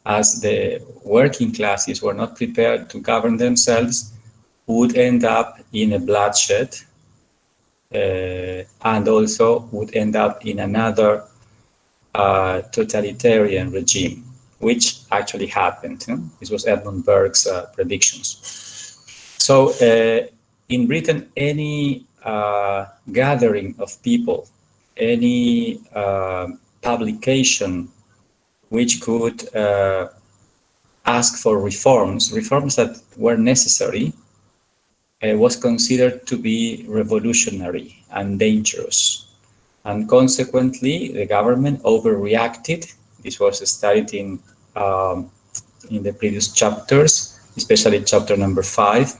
as the working classes were not prepared to govern themselves, would end up in a bloodshed, and also would end up in another totalitarian regime, which actually happened. This was Edmund Burke's predictions. So in Britain, any gathering of people, any publication which could ask for reforms that were necessary, was considered to be revolutionary and dangerous. And consequently, the government overreacted. This was studied in the previous chapters, especially chapter number 5.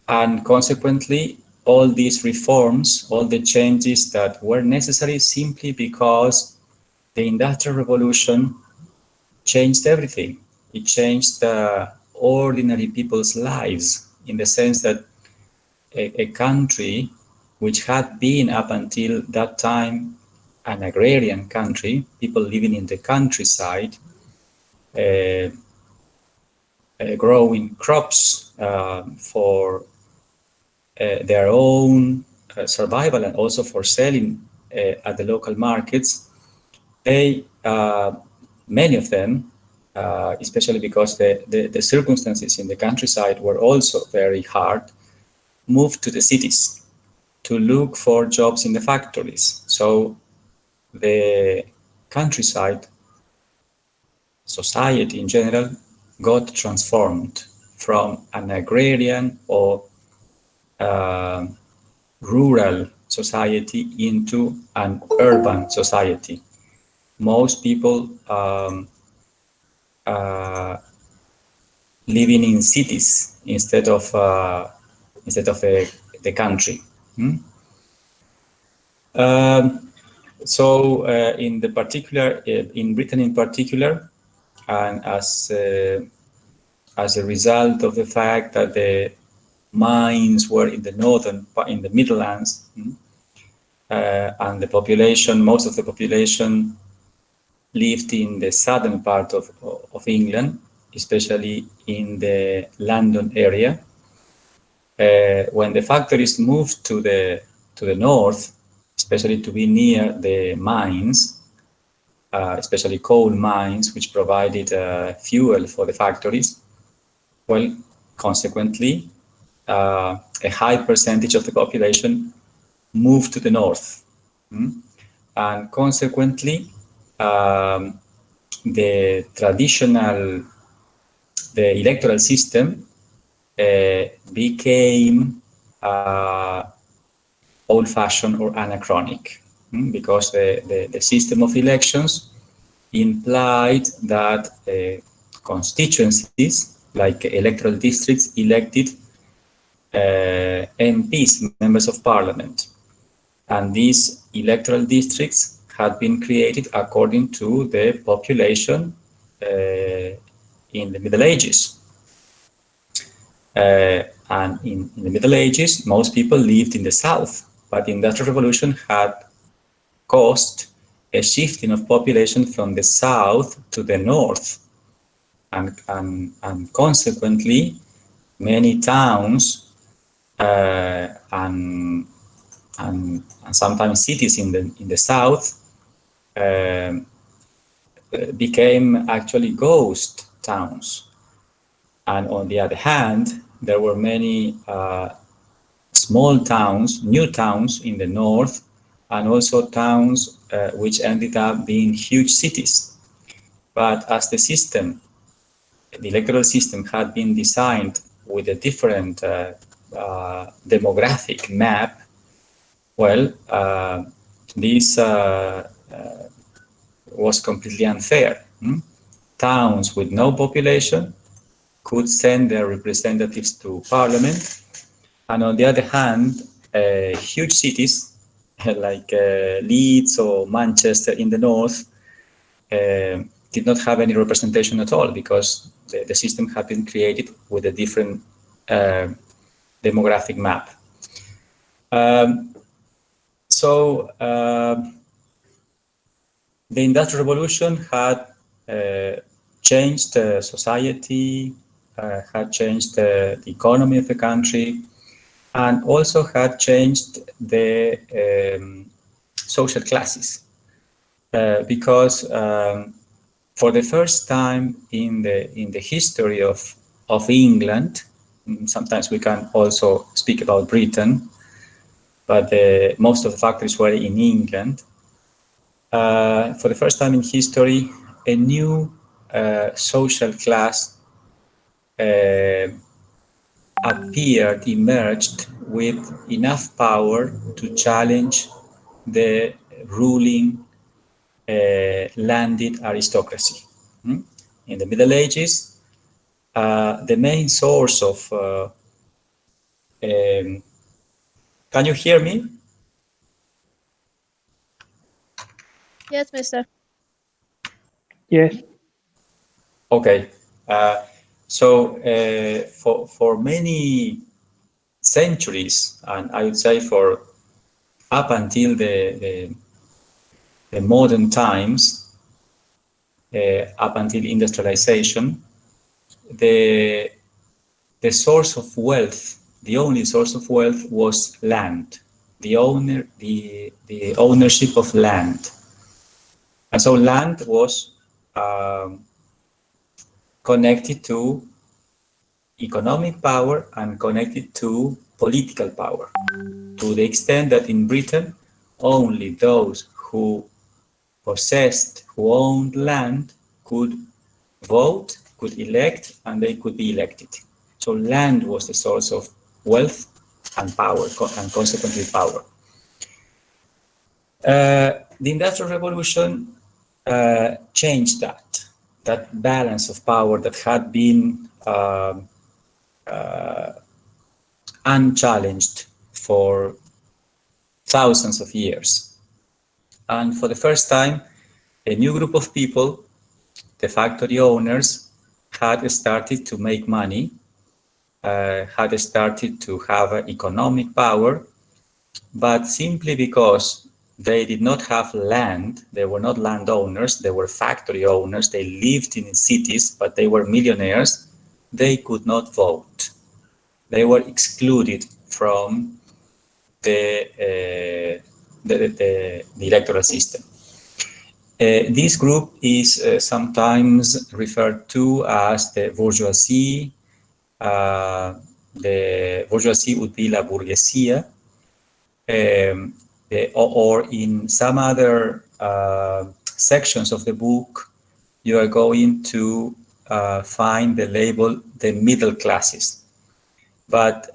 And consequently, all these reforms, all the changes that were necessary simply because the Industrial Revolution changed everything. It changed ordinary people's lives, in the sense that a country which had been up until that time an agrarian country, people living in the countryside, growing crops for their own survival and also for selling at the local markets, they, many of them, especially because the circumstances in the countryside were also very hard, moved to the cities to look for jobs in the factories. So the countryside society in general got transformed from an agrarian or rural society into an urban society. Most people living in cities instead of the country. So in the particular, in Britain in particular, and as a result of the fact that the mines were in the Midlands, and the population, most of the population lived in the southern part of England, especially in the London area. When the factories moved to the north, especially to be near the mines, especially coal mines, which provided fuel for the factories, well, consequently, a high percentage of the population moved to the north. And consequently, the electoral system became old-fashioned or anachronic, because the system of elections implied that constituencies, like electoral districts, elected MPs, members of parliament. And these electoral districts had been created according to the population in the Middle Ages. And in the Middle Ages, most people lived in the south, but the Industrial Revolution had caused a shifting of population from the south to the north. And consequently, many towns and sometimes cities in the south became actually ghost towns. And on the other hand, there were many small towns, new towns in the north, and also towns which ended up being huge cities. But as the electoral system had been designed with a different demographic map, well, this was completely unfair. Towns with no population could send their representatives to parliament, and on the other hand, huge cities like Leeds or Manchester in the north did not have any representation at all, because the system had been created with a different demographic map. So The Industrial Revolution had changed society, had changed the economy of the country, and also had changed the social classes. Because for the first time in the history of England, sometimes we can also speak about Britain, but most of the factories were in England. For the first time in history, a new social class uh, appeared, emerged with enough power to challenge the ruling landed aristocracy. In the Middle Ages, the main source of can you hear me? Yes, mister. Yes. Okay. For many centuries, and I would say for up until the modern times, up until industrialization, the the source of wealth, the only source of wealth was land, the ownership of land. And so land was um, connected to economic power and connected to political power, to the extent that in Britain, only those who possessed, who owned land, could vote, could elect, and they could be elected. So land was the source of wealth and power, and consequently power. The Industrial Revolution changed that balance of power that had been unchallenged for thousands of years. And for the first time, a new group of people, the factory owners, had started to make money, had started to have economic power, but simply because they did not have land, they were not landowners, they were factory owners, they lived in cities, but they were millionaires, they could not vote. They were excluded from the electoral system. This group is sometimes referred to as the bourgeoisie. The bourgeoisie would be la burguesía, or in some other sections of the book, you are going to find the label the middle classes. But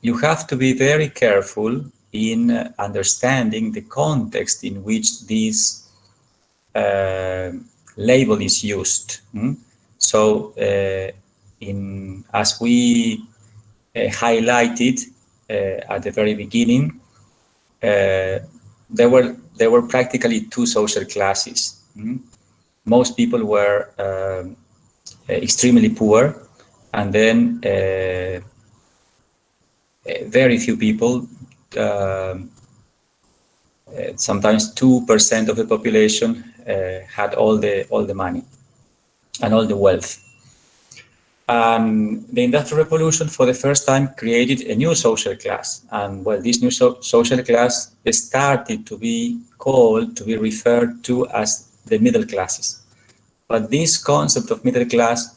you have to be very careful in understanding the context in which this label is used. So, as we highlighted at the very beginning, there were practically two social classes. Most people were extremely poor, and then very few people, sometimes 2% of the population, had all the money and all the wealth. The Industrial Revolution, for the first time, created a new social class. And well, this new social class started to be called, to be referred to as the middle classes. But this concept of middle class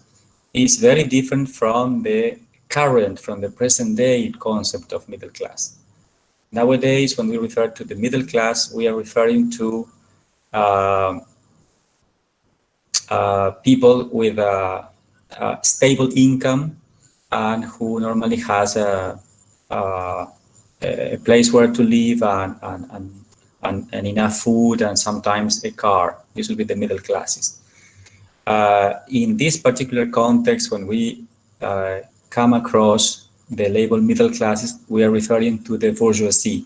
is very different from the present day concept of middle class. Nowadays, when we refer to the middle class, we are referring to people with a stable income and who normally has a place where to live and enough food and sometimes a car. This will be the middle classes. In this particular context, when we come across the label middle classes, we are referring to the bourgeoisie,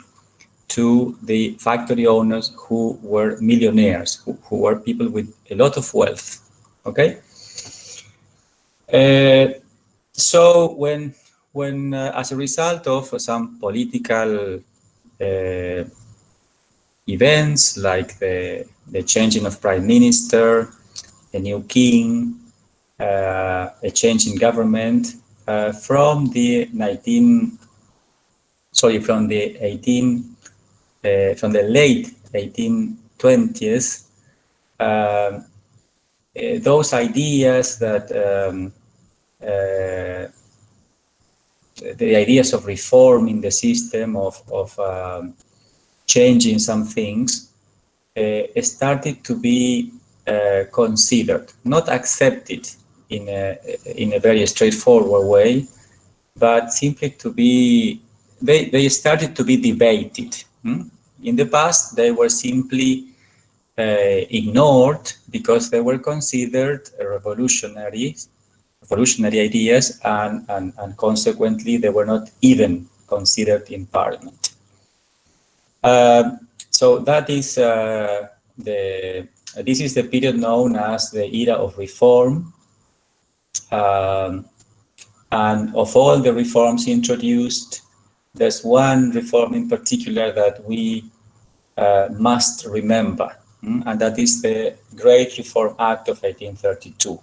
to the factory owners who were millionaires, who were people with a lot of wealth. Okay. So when as a result of some political events like the changing of prime minister, a new king, a change in government from the late 1820s. Those ideas that the ideas of reforming the system, of changing some things, started to be considered, not accepted in a very straightforward way, but simply to be, they started to be debated. In the past, they were simply ignored because they were considered revolutionary ideas, and consequently they were not even considered in parliament. So that is this is the period known as the era of reform. And of all the reforms introduced, there's one reform in particular that we must remember, and that is the Great Reform Act of 1832.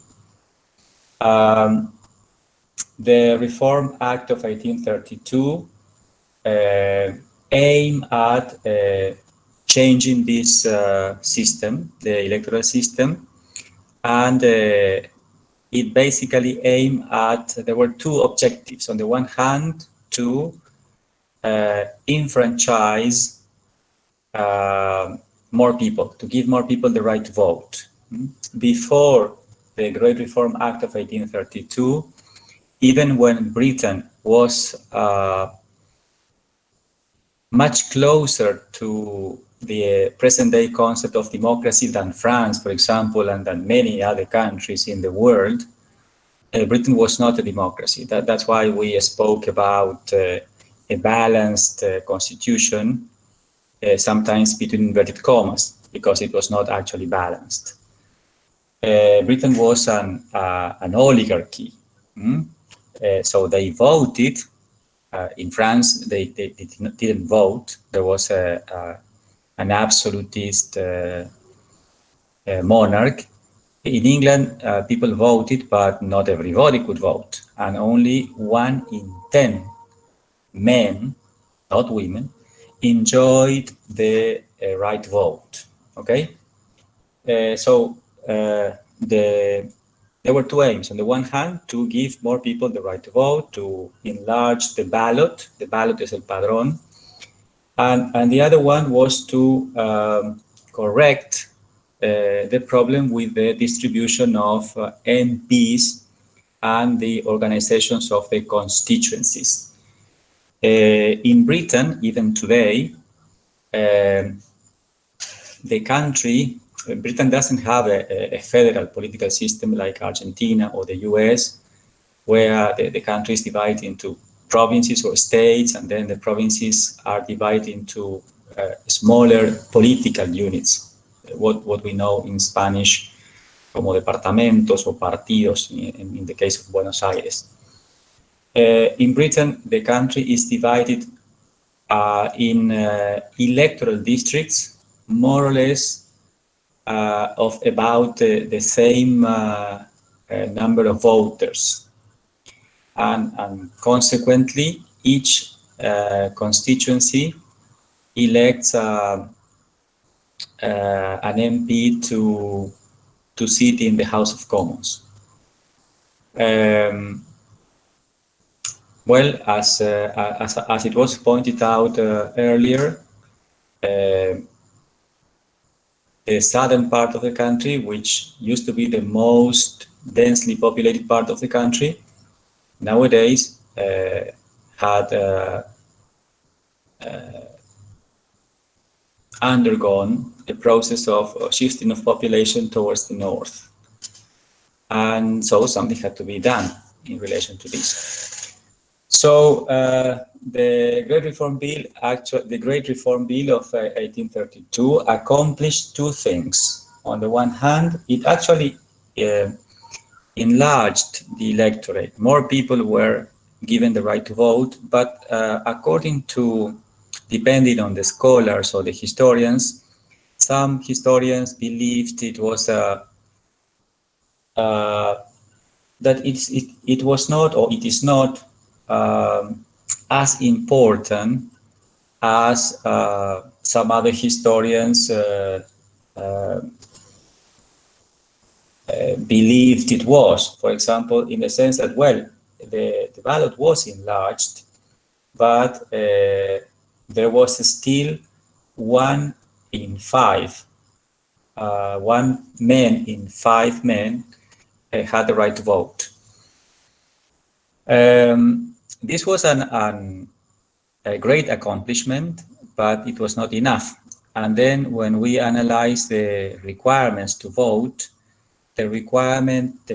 The Reform Act of 1832 aimed at changing this system, the electoral system, and it basically aimed at, there were two objectives. On the one hand, to enfranchise more people, to give more people the right to vote. Before the Great Reform Act of 1832, even when Britain was much closer to the present-day concept of democracy than France, for example, and than many other countries in the world, Britain was not a democracy. That's why we spoke about a balanced constitution, sometimes between inverted commas, because it was not actually balanced. Britain was an oligarchy. So they voted. In France, they didn't vote. There was an absolutist monarch. In England, people voted, but not everybody could vote. And only 1 in 10 men, not women, enjoyed the right to vote. Okay? So there were two aims. On the one hand, to give more people the right to vote, to enlarge the ballot. The ballot is el padrón. And the other one was to correct the problem with the distribution of MPs and the organizations of the constituencies. In Britain, even today, the country, Britain doesn't have a federal political system like Argentina or the US, where the country is divided into provinces or states, and then the provinces are divided into smaller political units, what we know in Spanish como departamentos or partidos in the case of Buenos Aires. In Britain, the country is divided in electoral districts, more or less of about the same number of voters. And consequently, each constituency elects an MP to sit in the House of Commons. Well, as it was pointed out earlier, the southern part of the country, which used to be the most densely populated part of the country, nowadays had undergone a process of shifting of population towards the north. And so something had to be done in relation to this. So the Great Reform Bill, the Great Reform Bill of 1832 accomplished two things. On the one hand, it actually enlarged the electorate. More people were given the right to vote, but according to depending on the scholars or the historians. Some historians believed it was that it was not, or it is not as important as some other historians believed it was. For example, in the sense that, well, the ballot was enlarged, but there was still 1 in 5, 1 man in 5 men had the right to vote. This was a great accomplishment, but it was not enough. And then when we analyze the requirements to vote, the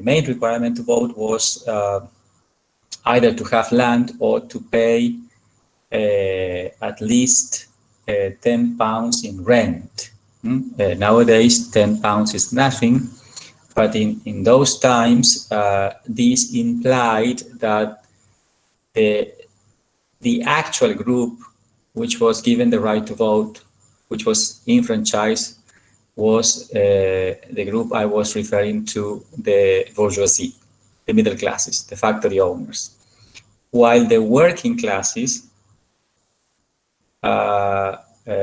main requirement to vote was either to have land or to pay at least £10 in rent. Nowadays, £10 is nothing, but in those times, this implied that the actual group which was given the right to vote, which was enfranchised, was the group I was referring to, the bourgeoisie, the middle classes, the factory owners. While the working classes,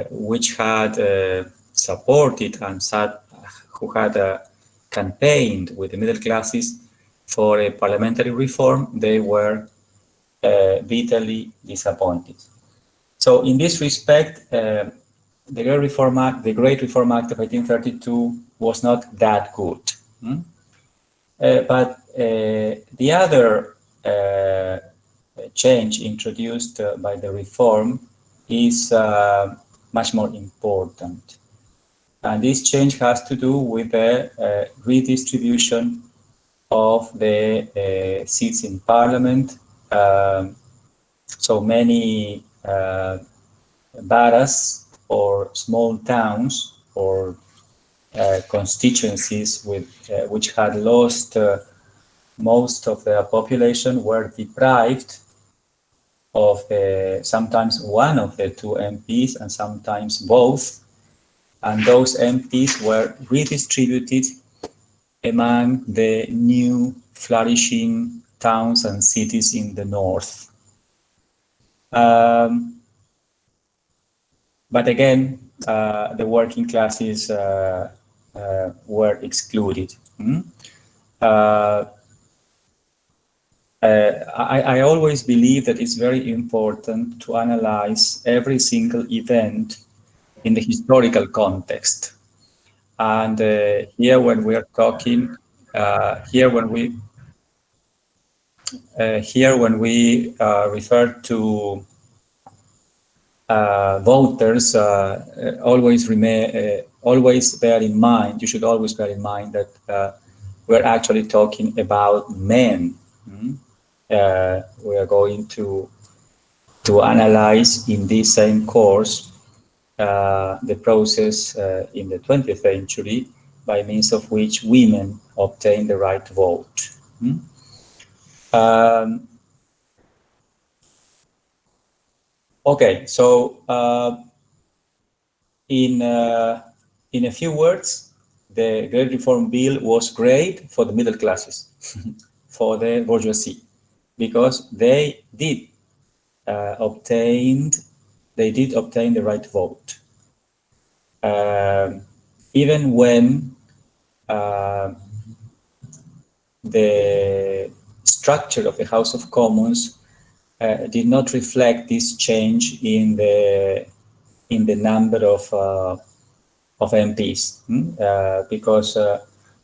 which had supported and who had campaigned with the middle classes for a parliamentary reform, they were bitterly disappointed. So in this respect, the Great Reform Act of 1832 was not that good. But the other change introduced by the reform is much more important. And this change has to do with the redistribution of the seats in parliament. So many barras or small towns or constituencies which had lost most of their population were deprived of sometimes one of the two MPs and sometimes both, and those MPs were redistributed among the new flourishing towns and cities in the north. But again, the working classes were excluded. I always believe that it's very important to analyze every single event in the historical context. And here, when we are talking, when we refer to voters, always bear in mind. You should always bear in mind that we're actually talking about men. We are going to analyze in this same course the process in the 20th century by means of which women obtain the right to vote. Okay, so in a few words, the Great Reform Bill was great for the middle classes, for the bourgeoisie, because they did obtain the right to vote, even when the structure of the House of Commons did not reflect this change in the number of MPs, because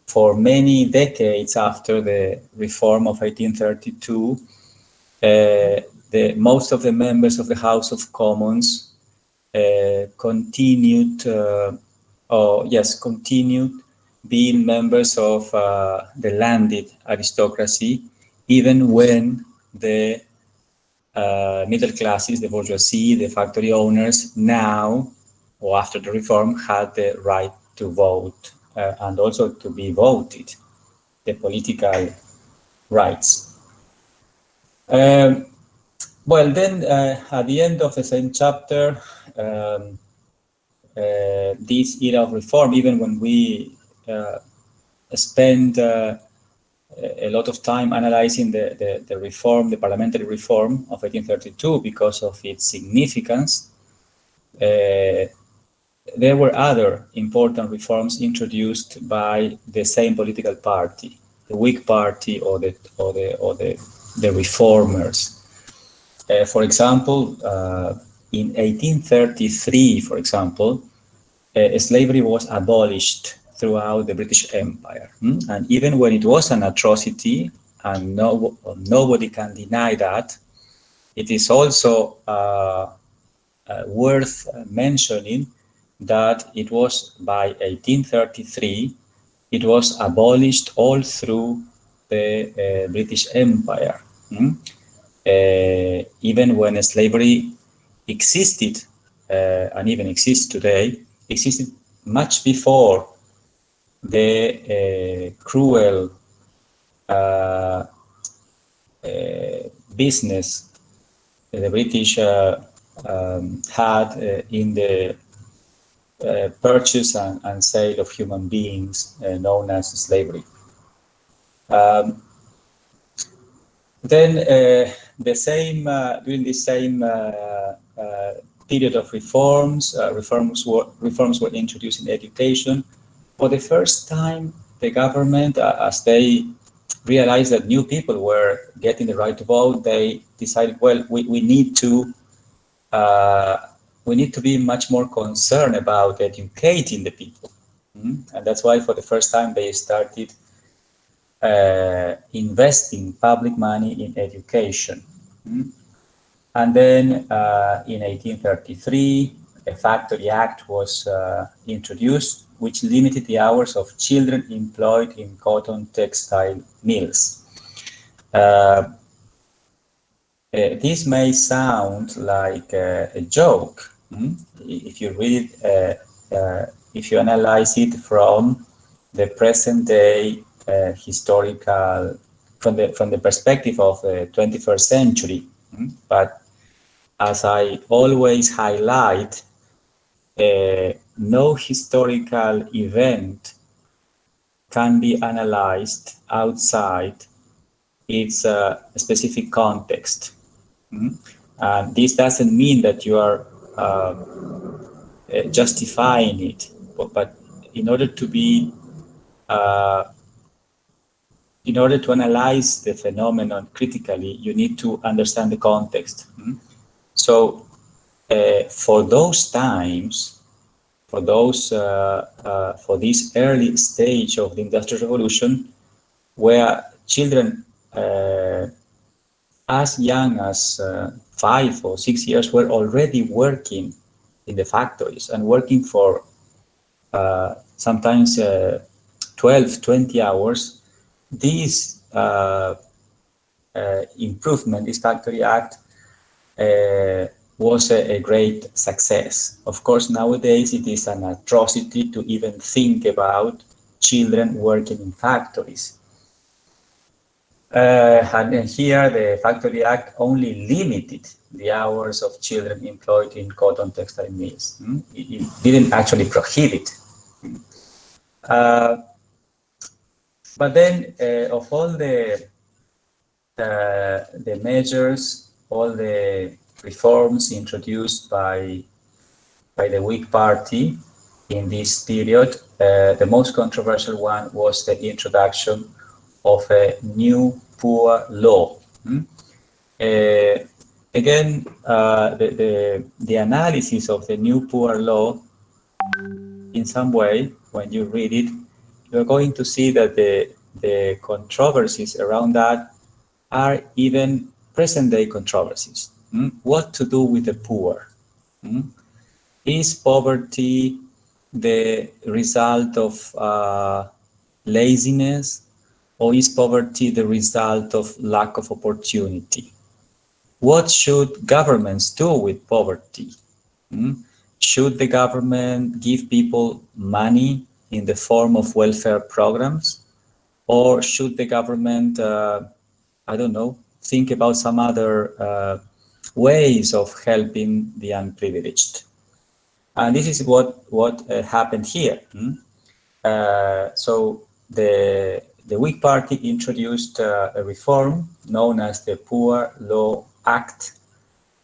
for many decades after the reform of 1832, most of the members of the House of Commons continued being members of the landed aristocracy, even when the middle classes, the bourgeoisie, the factory owners, now or after the reform, had the right to vote and also to be voted, the political rights. Well, then at the end of the same chapter, this era of reform, even when we spend a lot of time analyzing the reform, the parliamentary reform of 1832 because of its significance, there were other important reforms introduced by the same political party, the Whig Party or the reformers. For example, in 1833, for example, slavery was abolished throughout the British Empire. And even when it was an atrocity, and nobody can deny that, it is also worth mentioning that it was by 1833, it was abolished all through the British Empire. Even when slavery existed, and even exists today, existed much before the cruel business the British had in the purchase and sale of human beings known as slavery. Then during the same period of reforms, reforms were introduced in education. For the first time, the government, as they realized that new people were getting the right to vote, they decided, well, we need to be much more concerned about educating the people. And that's why for the first time they started investing public money in education. And then in 1833, a Factory Act was introduced, which limited the hours of children employed in cotton textile mills. This may sound like a joke if you read it, if you analyze it from the present day historical, from the perspective of the 21st century. But as I always highlight, no historical event can be analyzed outside its specific context. And this doesn't mean that you are justifying it, but in order to be in order to analyze the phenomenon critically, you need to understand the context. So for those times, for this early stage of the Industrial Revolution, where children as young as 5 or 6 years were already working in the factories and working for sometimes 12, 20 hours, this improvement, this Factory Act, was a great success. Of course, nowadays it is an atrocity to even think about children working in factories. And here the Factory Act only limited the hours of children employed in cotton textile mills. It didn't actually prohibit. But then of all the measures, all the reforms introduced by the Whig Party in this period, the most controversial one was the introduction of a new poor law. Again, the analysis of the new poor law, in some way, when you read it, you're going to see that the controversies around that are even present-day controversies. What to do with the poor? Is poverty the result of laziness, or is poverty the result of lack of opportunity? What should governments do with poverty? Should the government give people money in the form of welfare programs? Or should the government, I don't know, think about some other ways of helping the unprivileged. And this is what happened here. So the Whig Party introduced a reform known as the Poor Law Act,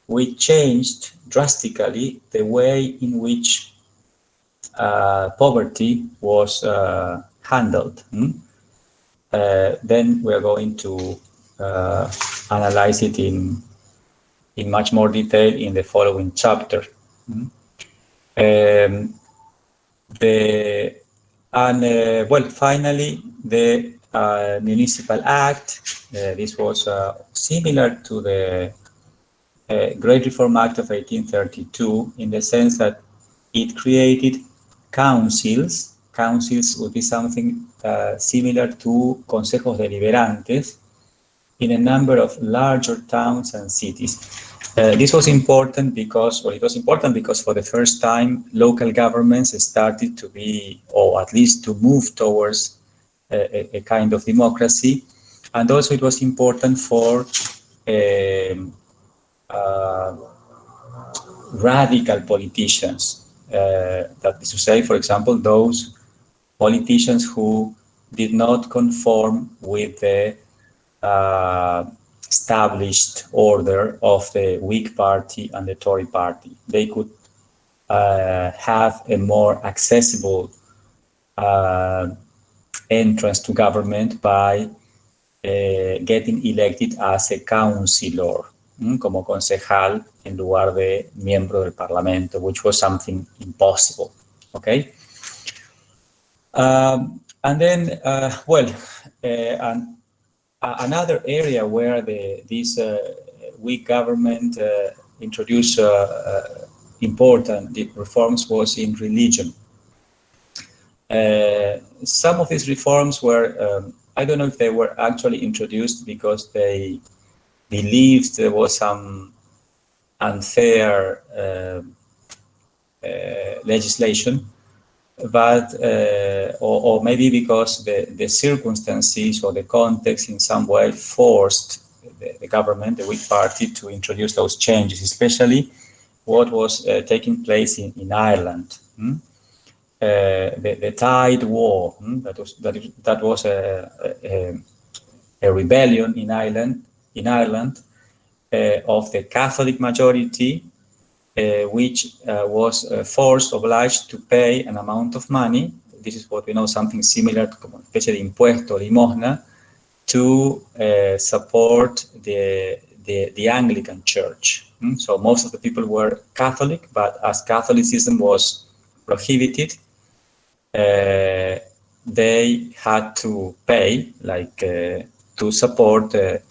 which changed drastically the way in which poverty was handled. Then we are going to analyze it in much more detail in the following chapter. Finally, the Municipal Act. This was similar to the Great Reform Act of 1832 in the sense that it created councils. Councils would be something similar to consejos deliberantes in a number of larger towns and cities. This was important because, it was important because for the first time, local governments started to be, or at least to move towards a kind of democracy. And also it was important for radical politicians. That is to say, for example, those politicians who did not conform with the established order of the Whig Party and the Tory Party. They could have a more accessible entrance to government by getting elected as a councillor, como concejal en lugar de miembro del Parlamento, which was something impossible. Okay. And then, another area where this Whig government introduced important reforms was in religion. Some of these reforms were, I don't know if they were actually introduced because they believed there was some unfair legislation, but or maybe because the circumstances or the context in some way forced the government, the Whig Party, to introduce those changes, especially what was taking place in Ireland. The Tide War, that was a rebellion in Ireland of the Catholic majority, which was obliged to pay an amount of money. This is what we know, something similar to como especie de impuesto, limosna, to support the Anglican Church. So most of the people were Catholic, but as Catholicism was prohibited, they had to pay, like, to support the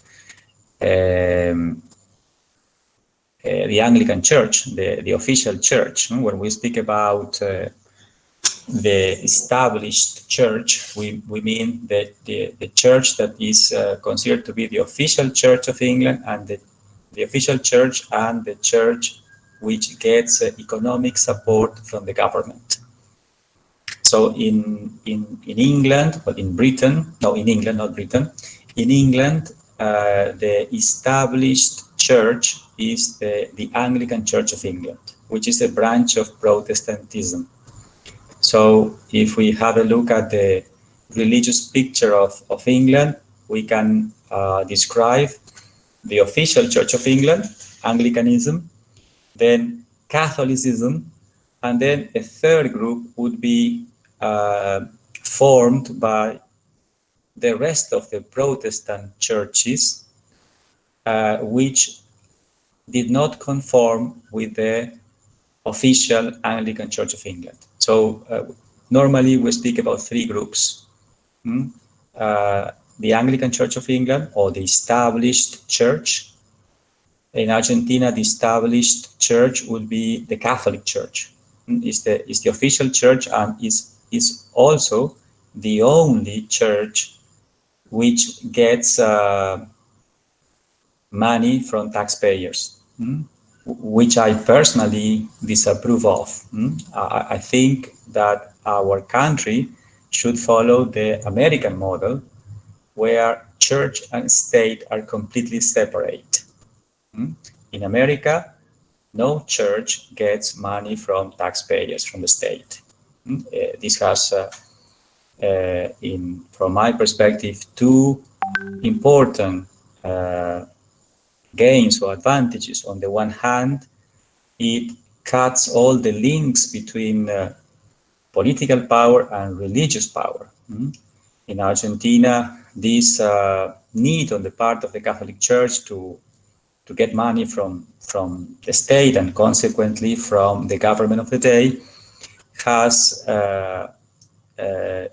Anglican Church, the official church. When we speak about the established church, we mean that the church that is considered to be the official church of England, and the official church and the church which gets economic support from the government. So in England, but in Britain, no, in England, not Britain, in England, the established church is the Anglican Church of England, which is a branch of Protestantism. So if we have a look at the religious picture of England, we can describe the official Church of England, Anglicanism, then Catholicism, and then a third group would be formed by the rest of the Protestant churches, which did not conform with the official Anglican Church of England. So normally we speak about three groups. The Anglican Church of England, or the established church. In Argentina, the established church would be the Catholic Church. It's the official church, and is also the only church which gets money from taxpayers, which I personally disapprove of. I think that our country should follow the American model, where church and state are completely separate. in America, no church gets money from taxpayers, from the state. This has, from my perspective, two important gains or advantages. On the one hand, it cuts all the links between political power and religious power. In Argentina, this need on the part of the Catholic Church to get money from the state and consequently from the government of the day has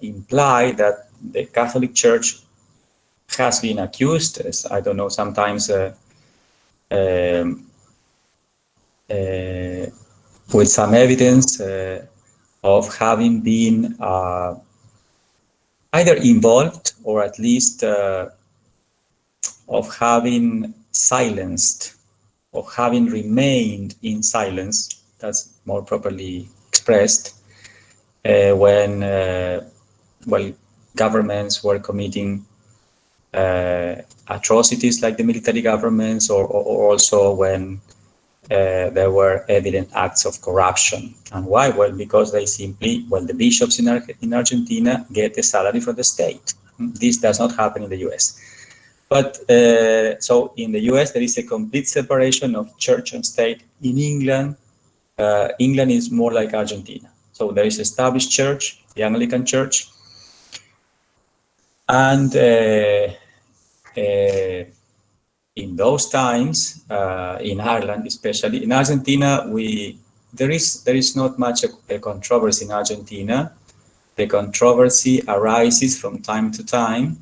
implied that the Catholic Church has been accused, as I don't know, sometimes with some evidence of having been either involved or at least of having silenced, of having remained in silence, that's more properly expressed, when governments were committing atrocities like the military governments, or also when there were evident acts of corruption. And why? Well, because they simply, the bishops in Argentina get a salary from the state. This does not happen in the US. But so in the US, there is a complete separation of church and state. In England, England is more like Argentina. So there is established church, the Anglican Church, and in those times, in Ireland especially, in Argentina, there is not much a controversy in Argentina. The controversy arises from time to time,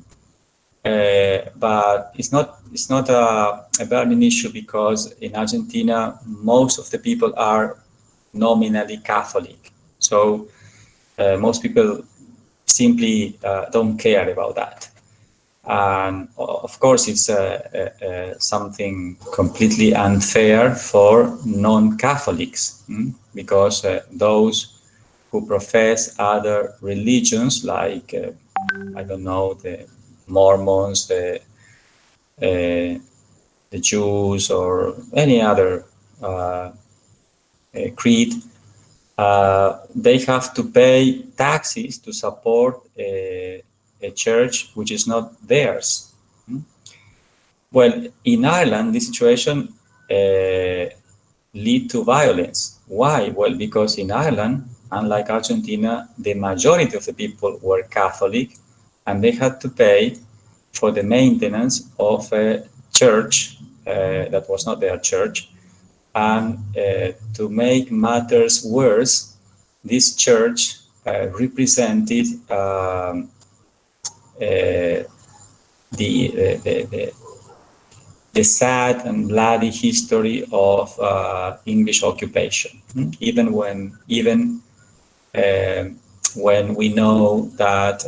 but it's not a burning issue, because in Argentina most of the people are nominally Catholic. So most people simply don't care about that. And of course, it's something completely unfair for non-Catholics, because those who profess other religions, like, I don't know, the Mormons, the Jews, or any other creed, they have to pay taxes to support a church which is not theirs. Well, in Ireland, the situation lead to violence. Why? Well, because in Ireland, unlike Argentina, the majority of the people were Catholic, and they had to pay for the maintenance of a church that was not their church. And to make matters worse, this church represented the sad and bloody history of English occupation. Even when we know that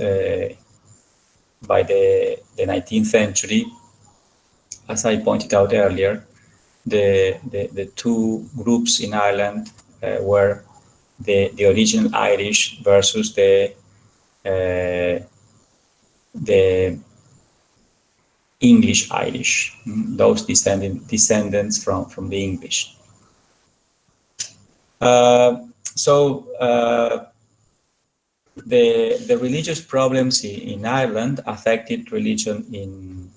by the 19th century, as I pointed out earlier, the two groups in Ireland were the original Irish versus the English Irish, those descendants from the English. The religious problems in Ireland affected religion in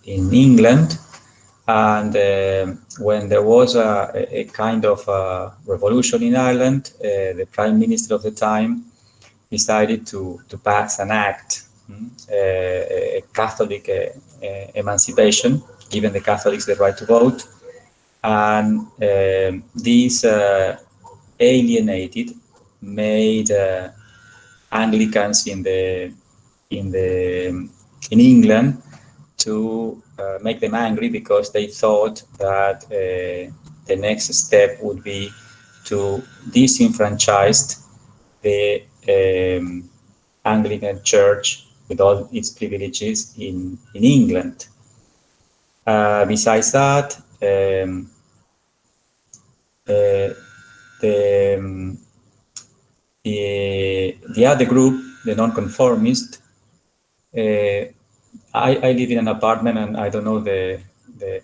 England, and when there was a kind of revolution in Ireland, the Prime Minister of the time decided to pass an act, a Catholic emancipation, giving the Catholics the right to vote, and these made Anglicans in England to make them angry, because they thought that the next step would be to disenfranchise the Anglican Church with all its privileges in England. Besides that, the other group, the nonconformist, I live in an apartment, and I don't know the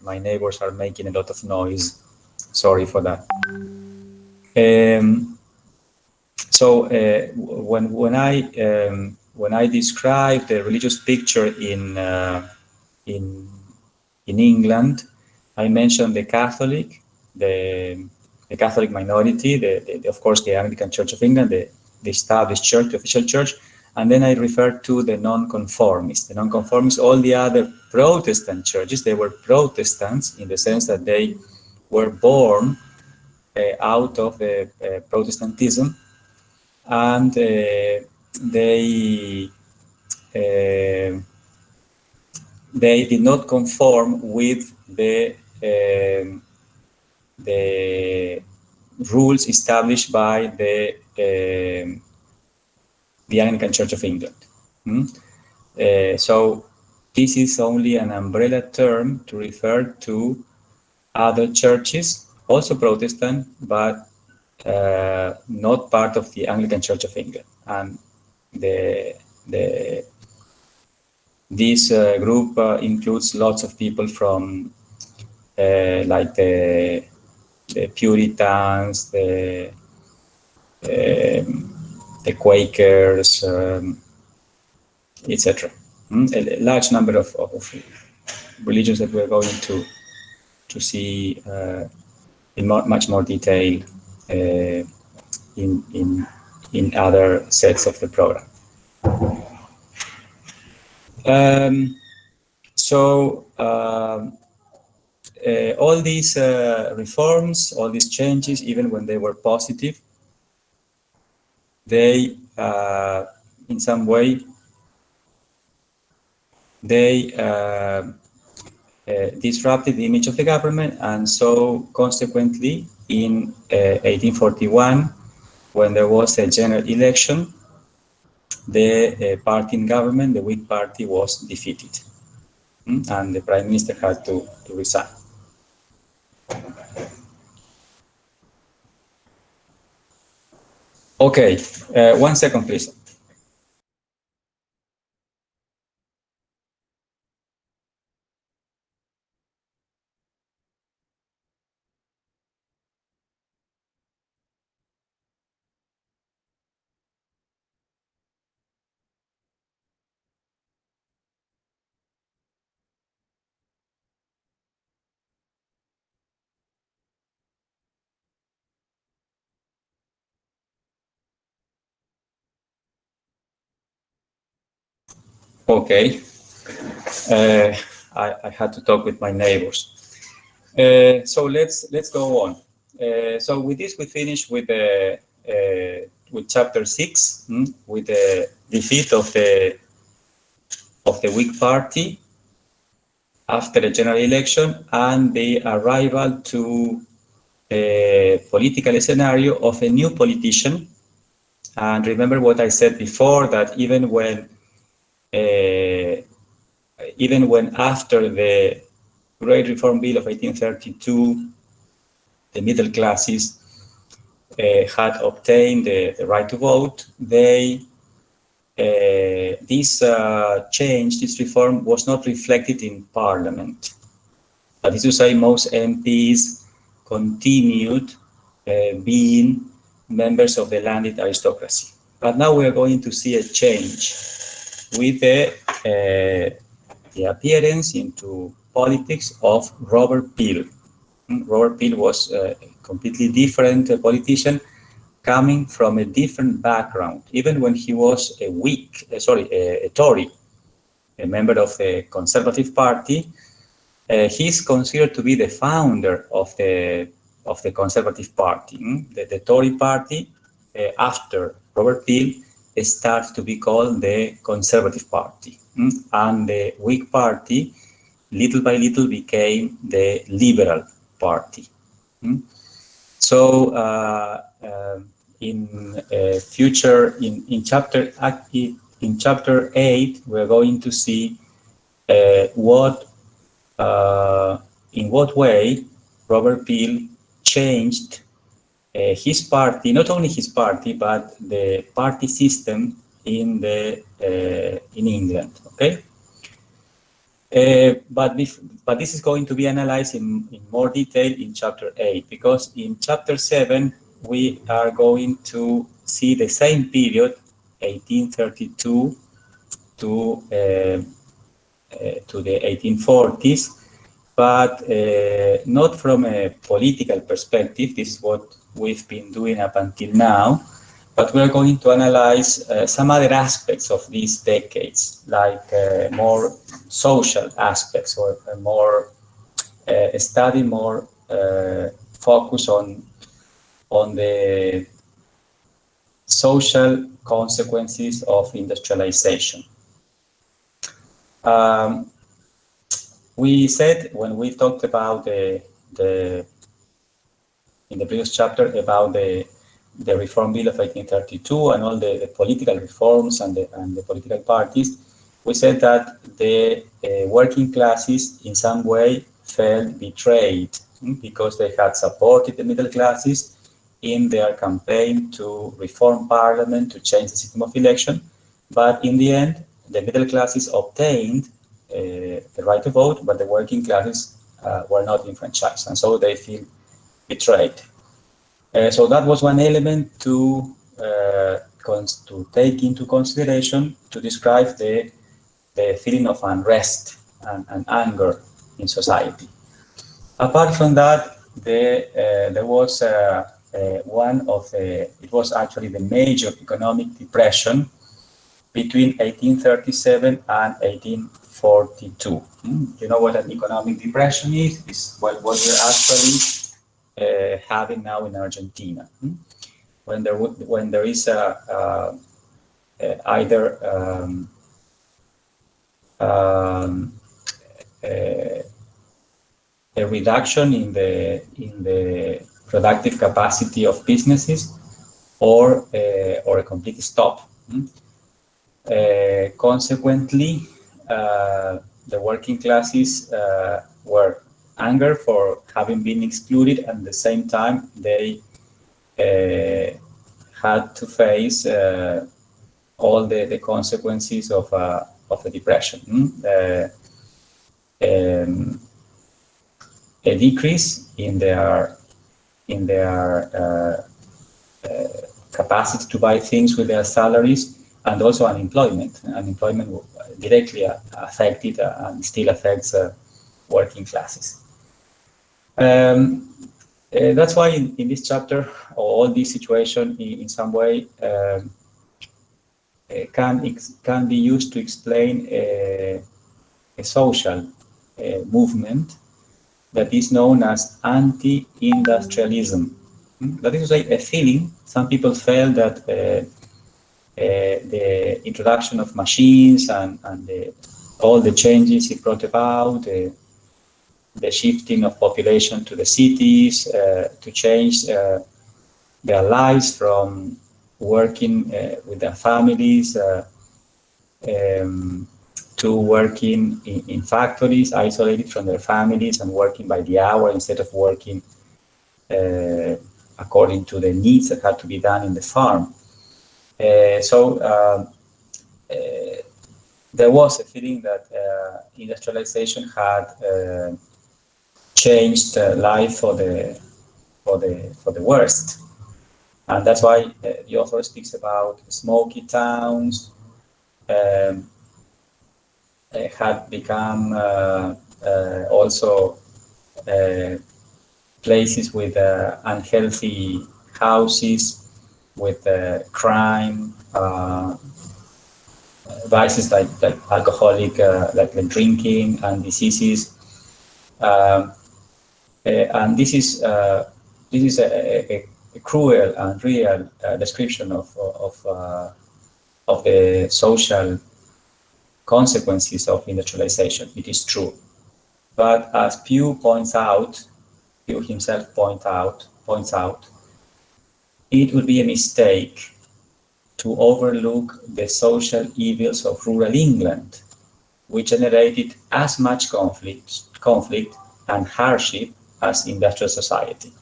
my neighbors are making a lot of noise. Sorry for that. So when I describe the religious picture in England, I mentioned the Catholic, the Catholic minority, of course the Anglican Church of England, the established church, the official church, and then I referred to the non-conformists. The non-conformists, all the other Protestant churches, they were Protestants in the sense that they were born out of the Protestantism, and uh, they did not conform with the rules established by the Anglican Church of England. So this is only an umbrella term to refer to other churches, also Protestant, but not part of the Anglican Church of England. And this group includes lots of people from like the Puritans, the Quakers, etc. A large number of religions that we're going to see in much more detail in other sets of the program. All these reforms, all these changes, even when they were positive, they, in some way, they disrupted the image of the government, and so consequently, in 1841, when there was a general election, the party in government, the Whig Party, was defeated, and the Prime Minister had to resign. Okay, 1 second, please. Okay, I had to talk with my neighbors. So let's go on. So with this, we finish with chapter 6, with the defeat of the Whig Party after the general election and the arrival to a political scenario of a new politician. And remember what I said before, that even when after the Great Reform Bill of 1832, the middle classes had obtained the right to vote, this change, this reform, was not reflected in Parliament. That is to say, most MPs continued being members of the landed aristocracy. But now we are going to see a change with the appearance into politics of Robert Peel. Robert Peel was a completely different politician, coming from a different background. Even when he was a Tory, a member of the Conservative Party, he's considered to be the founder of the Conservative Party. The Tory Party, after Robert Peel, started to be called the Conservative Party, and the Whig Party, little by little, became the Liberal Party. So in chapter 8, we're going to see in what way Robert Peel changed his party, not only his party, but the party system in England. Okay. But this is going to be analyzed in more detail in chapter 8, because in chapter 7 we are going to see the same period, 1832 to the 1840s, but not from a political perspective. This is what we've been doing up until now, but we're going to analyze some other aspects of these decades, like more social aspects, or more study more focus on the social consequences of industrialization. We said when we talked about in the previous chapter about the Reform Bill of 1832 and all the political reforms and the political parties, we said that the working classes in some way felt betrayed because they had supported the middle classes in their campaign to reform parliament, to change the system of election, but in the end, the middle classes obtained the right to vote, but the working classes were not enfranchised, and so they feel betrayed. So that was one element to take into consideration to describe the feeling of unrest and anger in society. Apart from that, there was it was actually the major economic depression between 1837 and 1842. You know what an economic depression is? It's what we're actually having now in Argentina. When there is either a reduction in the productive capacity of businesses, or a complete stop. Consequently, the working classes were angered for having been excluded, and at the same time they had to face all the consequences of the depression. A decrease in their capacity to buy things with their salaries, and also unemployment. Unemployment directly affected and still affects working classes. That's why in this chapter, all these situations in some way can be used to explain a social movement that is known as anti-industrialism. That is to say, a feeling. Some people felt that the introduction of machines and all the changes it brought about, the shifting of population to the cities, to change their lives from working with their families to working in factories, isolated from their families and working by the hour instead of working according to the needs that had to be done in the farm. So there was a feeling that industrialization had changed life for the worst, and that's why the author speaks about smoky towns. Had become also places with unhealthy houses, with crime, vices like alcoholic, like drinking and diseases, and this is a cruel and real description of the social consequences of industrialization. It is true, but as Pew himself points out, it would be a mistake to overlook the social evils of rural England, which generated as much conflict and hardship as industrial society.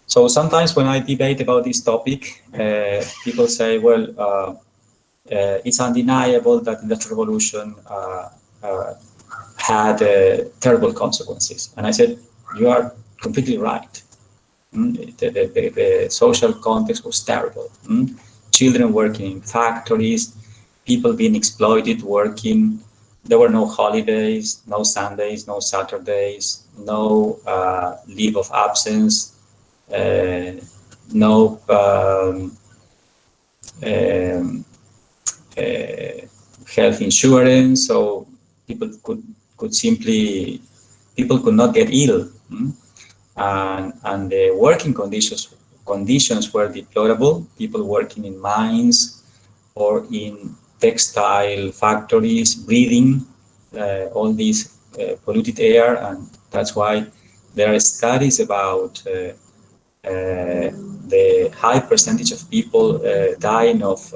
So sometimes when I debate about this topic, people say, well, it's undeniable that the Industrial Revolution had terrible consequences. And I said, you are completely right. The social context was terrible. Children working in factories, people being exploited, working. There were no holidays, no Sundays, no Saturdays, no leave of absence, no um, health insurance. So people could not get ill. And the working conditions were deplorable. People working in mines or in textile factories, breathing all these polluted air, and that's why there are studies about the high percentage of people dying of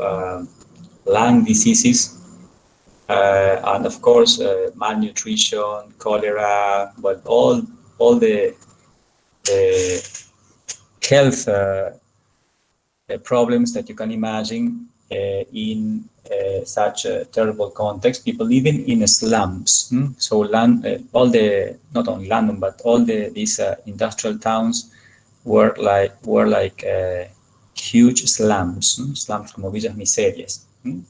lung diseases, and of course malnutrition, cholera, but all the health problems that you can imagine in such a terrible context. People living in slums. So all the, not only London, but all these industrial towns were like huge slums. Slums, como villas miserias.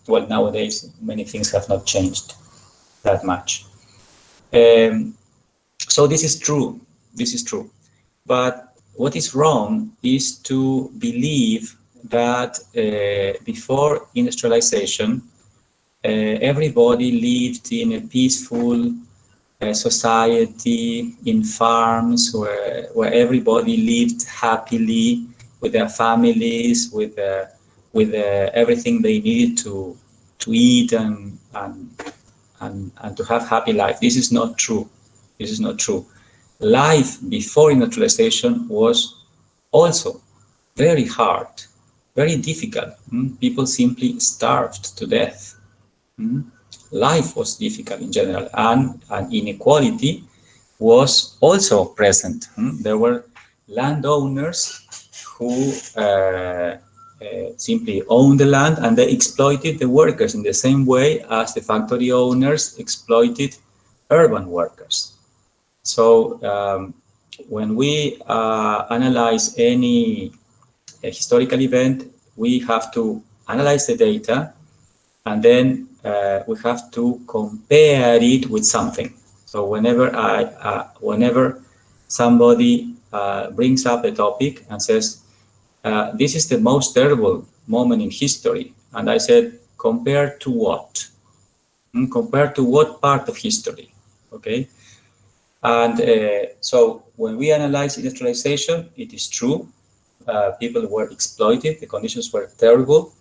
Well, nowadays many things have not changed that much. So this is true. This is true. But what is wrong is to believe that before industrialization, everybody lived in a peaceful society, in farms where everybody lived happily with their families, with everything they needed to eat and to have happy life. This is not true. This is not true. Life before industrialization was also very hard, very difficult. People simply starved to death. Life was difficult in general, and inequality was also present. There were landowners who simply owned the land, and they exploited the workers in the same way as the factory owners exploited urban workers. So when we analyze any historical event, we have to analyze the data, and then we have to compare it with something. So whenever somebody brings up a topic and says, this is the most terrible moment in history, and I said, compared to what? Compared to what part of history? Okay. And so when we analyze industrialization, it is true, people were exploited, the conditions were terrible.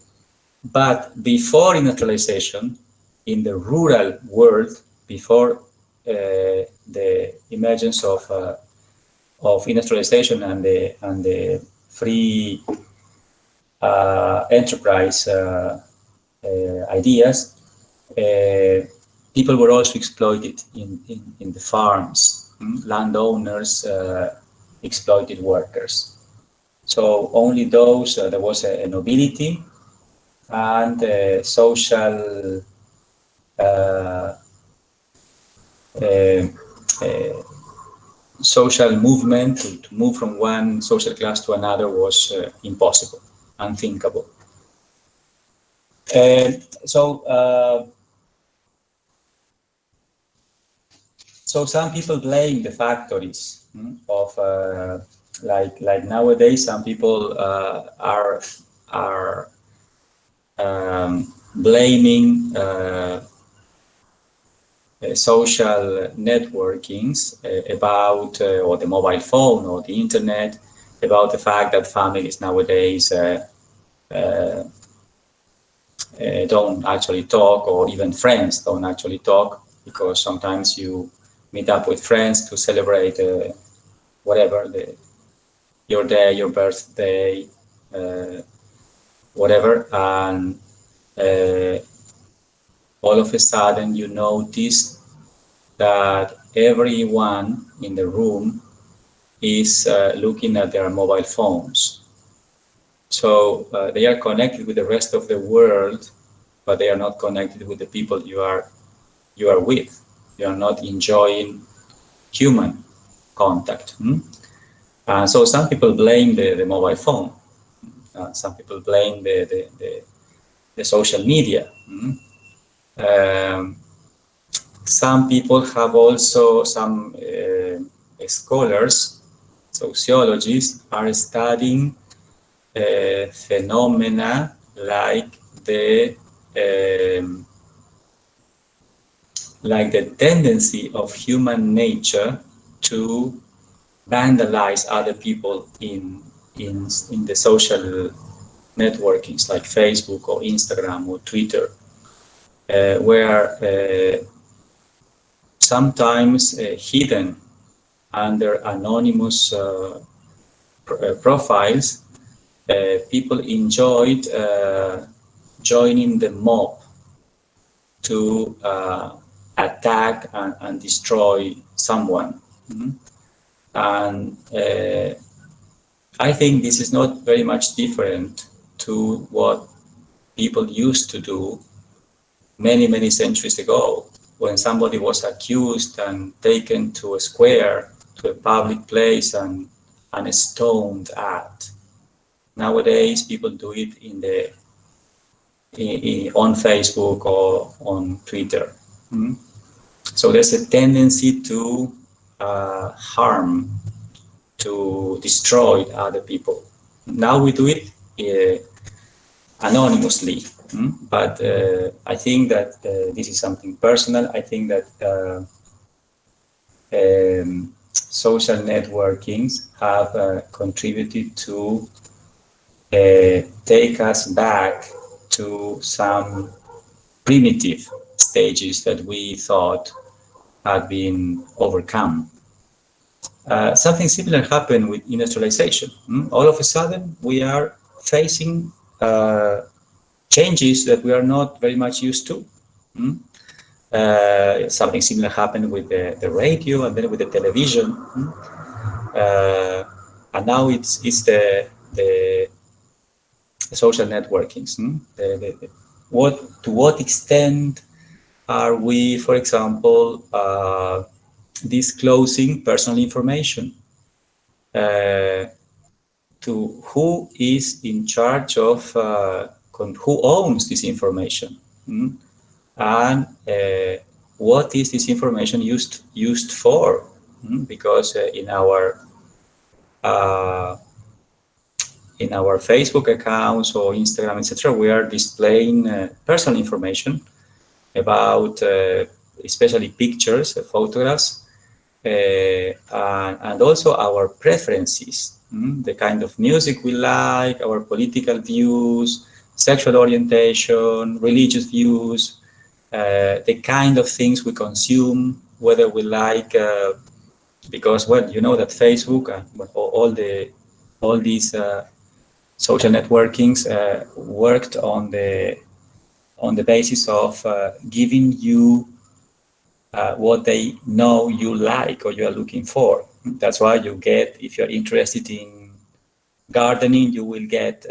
But before industrialization, in the rural world, before the emergence of industrialization and the free enterprise ideas, people were also exploited in the farms. Landowners exploited workers. So only those, there was a nobility and social social movement to move from one social class to another was impossible, unthinkable. So some people blame the factories of like nowadays. Some people are blaming social networkings about or the mobile phone or the internet, about the fact that families nowadays don't actually talk, or even friends don't actually talk, because sometimes you meet up with friends to celebrate whatever, your day, your birthday, whatever, and all of a sudden you notice that everyone in the room is looking at their mobile phones. So they are connected with the rest of the world, but they are not connected with the people you are with. You are not enjoying human contact. So some people blame the mobile phone. Some people blame the social media. Um, some people have also, some scholars, sociologists, are studying phenomena like the um, tendency of human nature to vandalize other people in the social networkings like Facebook or Instagram or Twitter, where sometimes hidden under anonymous profiles, people enjoyed joining the mob to attack and destroy someone. And I think this is not very much different to what people used to do many centuries ago, when somebody was accused and taken to a square, to a public place, and stoned at. Nowadays, people do it on Facebook or on Twitter. So there's a tendency to harm, to destroy other people. Now we do it anonymously, but I think that this is something personal. I think that social networkings have contributed to take us back to some primitive stages that we thought had been overcome. Something similar happened with industrialization. All of a sudden, we are facing changes that we are not very much used to. Something similar happened with the radio, and then with the television. And now it's the social networkings. To what extent are we, for example, disclosing personal information? To who is in charge of, who owns this information? And what is this information used for? Because in our Facebook accounts or Instagram, etc., we are displaying personal information about, especially pictures, photographs, and also our preferences, the kind of music we like, our political views, sexual orientation, religious views, the kind of things we consume, whether we like, because, well, you know that Facebook and all these social networkings worked on the basis of giving you what they know you like or you are looking for. That's why you get, if you're interested in gardening, you will get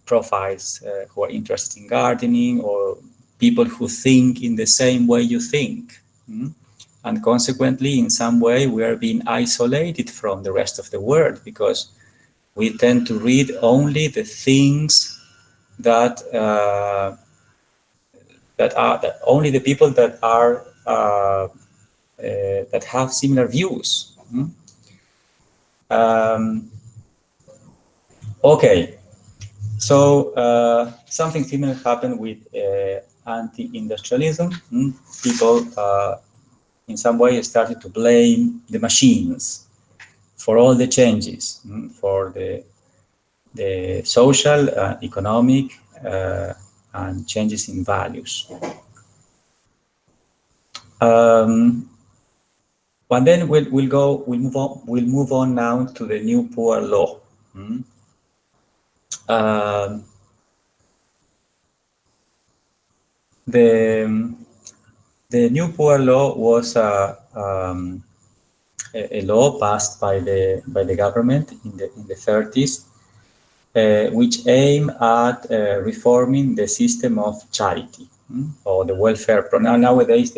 profiles who are interested in gardening, or people who think in the same way you think. And consequently, in some way, we are being isolated from the rest of the world, because we tend to read only the things that only the people that are that have similar views. Okay, so something similar happened with anti-industrialism. People, in some way, started to blame the machines for all the changes, for the social, economic, and changes in values. And then we'll move on now to the New Poor Law. The New Poor Law was a law passed by the government in the 30s, which aimed at reforming the system of charity, or the welfare program. Nowadays,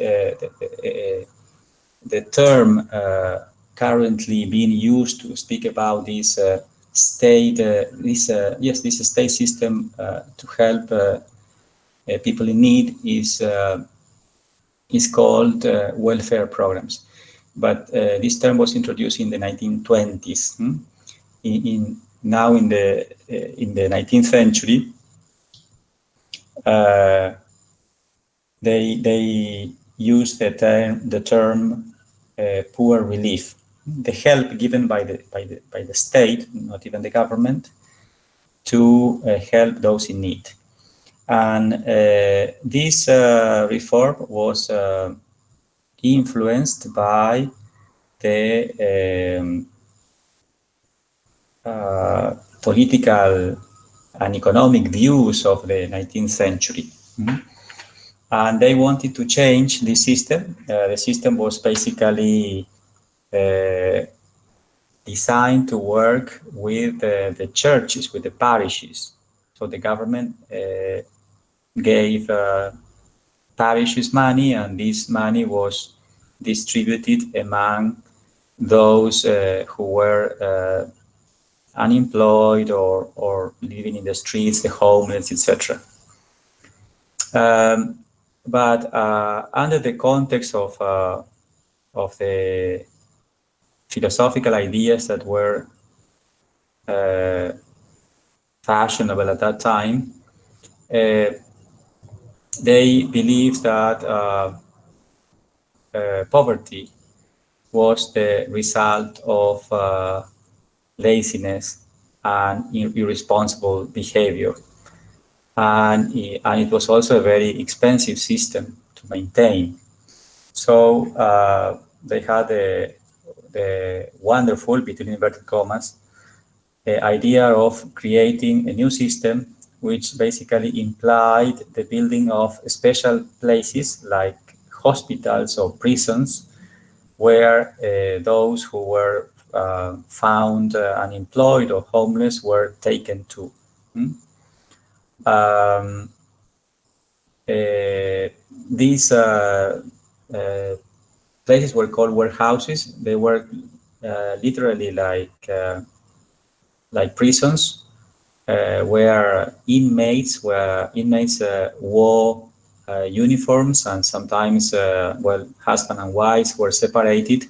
the term currently being used to speak about this state, this state system to help people in need is called welfare programs. But this term was introduced in the 1920s. Now in the 19th century, they use the term poor relief, the help given by the state, not even the government, to help those in need. And this reform was influenced by the political and economic views of the 19th century. And they wanted to change the system. The system was basically designed to work with the churches, with the parishes. So the government gave parishes money, and this money was distributed among those who were unemployed or living in the streets, the homeless, etc. But under the context of the philosophical ideas that were fashionable at that time, they believed that poverty was the result of laziness and irresponsible behavior. And it was also a very expensive system to maintain. So they had the wonderful, between inverted commas, idea of creating a new system which basically implied the building of special places like hospitals or prisons where those who were found unemployed or homeless were taken to. These places were called warehouses. They were literally like prisons, where inmates wore uniforms, and sometimes husband and wives were separated,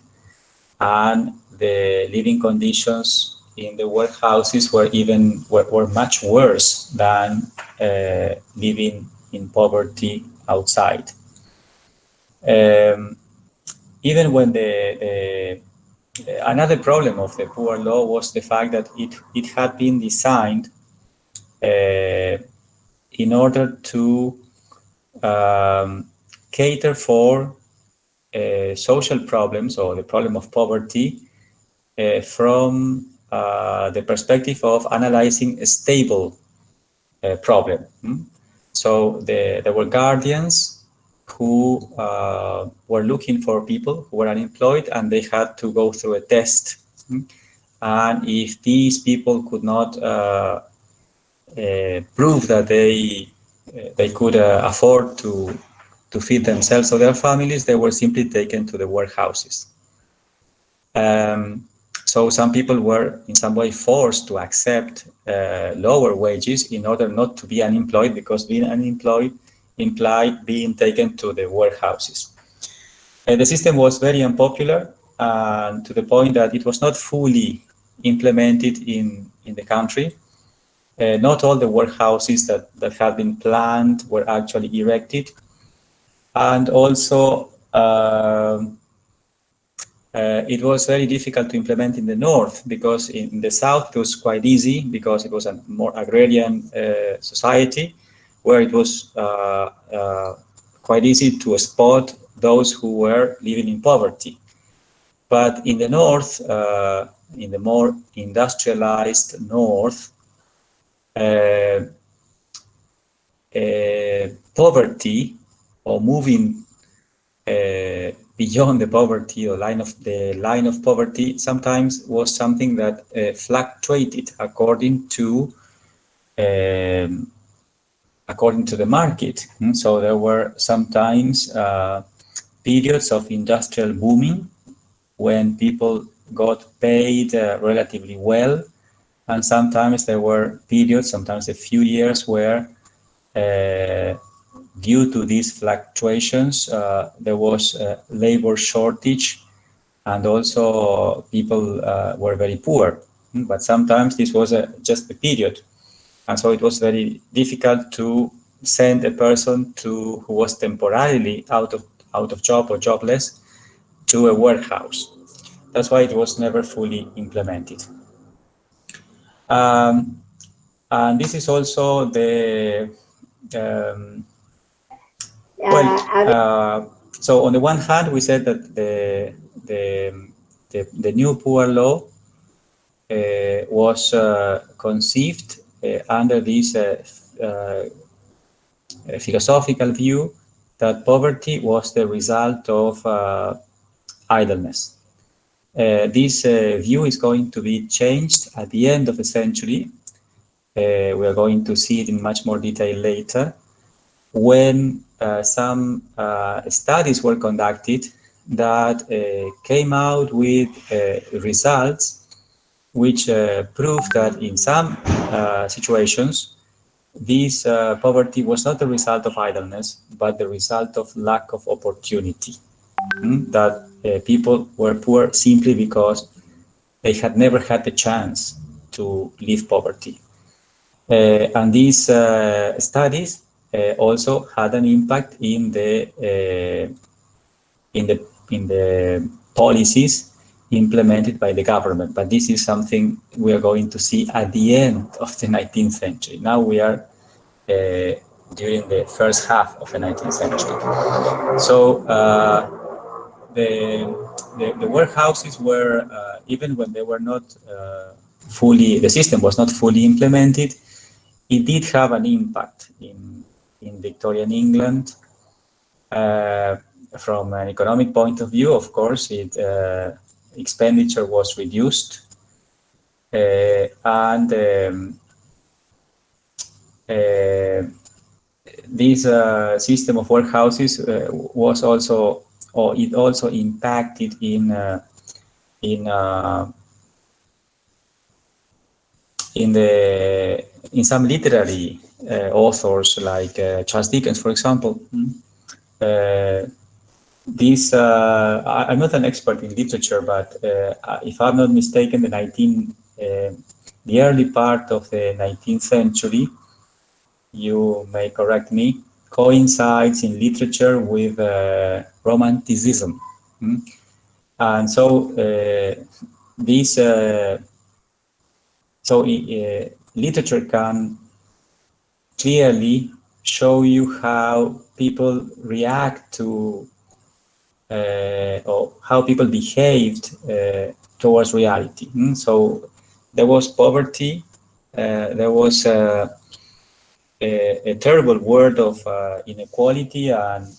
and the living conditions in the workhouses were much worse than living in poverty outside. Even when another problem of the poor law was the fact that it had been designed in order to cater for social problems or the problem of poverty from the perspective of analyzing a stable problem. So there were guardians who were looking for people who were unemployed, and they had to go through a test. And if these people could not prove that they could afford to feed themselves or their families, they were simply taken to the workhouses. So some people were in some way forced to accept lower wages in order not to be unemployed, because being unemployed implied being taken to the warehouses. The system was very unpopular, to the point that it was not fully implemented in the country. Not all the workhouses that had been planned were actually erected. And also, it was very difficult to implement in the north, because in the south it was quite easy, because it was a more agrarian society, where it was quite easy to spot those who were living in poverty. But in the north, in the more industrialized north, poverty, or moving beyond the poverty or the line of poverty, sometimes was something that fluctuated according to the market. So there were sometimes periods of industrial booming when people got paid relatively well, and sometimes there were periods, sometimes a few years, where due to these fluctuations there was a labor shortage, and also people were very poor. But sometimes this was just a period, and so it was very difficult to send a person who was temporarily out of job or jobless to a warehouse. That's why it was never fully implemented. And this is also the so on the one hand, we said that the new poor law was conceived under this philosophical view that poverty was the result of idleness. This view is going to be changed at the end of the century. We are going to see it in much more detail later, when some studies were conducted that came out with results which proved that in some situations this poverty was not the result of idleness, but the result of lack of opportunity. That people were poor simply because they had never had the chance to leave poverty. And these studies also had an impact in the policies implemented by the government. But this is something we are going to see at the end of the 19th century. Now we are during the first half of the 19th century. So the warehouses were, even when they were not the system was not fully implemented, it did have an impact in Victorian England. From an economic point of view, of course, expenditure was reduced, and this system of warehouses was also, or it also impacted in some literary authors like Charles Dickens, for example. I'm not an expert in literature, but if I'm not mistaken, the early part of the 19th century, you may correct me, coincides in literature with Romanticism. And so literature can clearly show you how people react to or how people behaved towards reality. So there was poverty, there was a terrible world of inequality and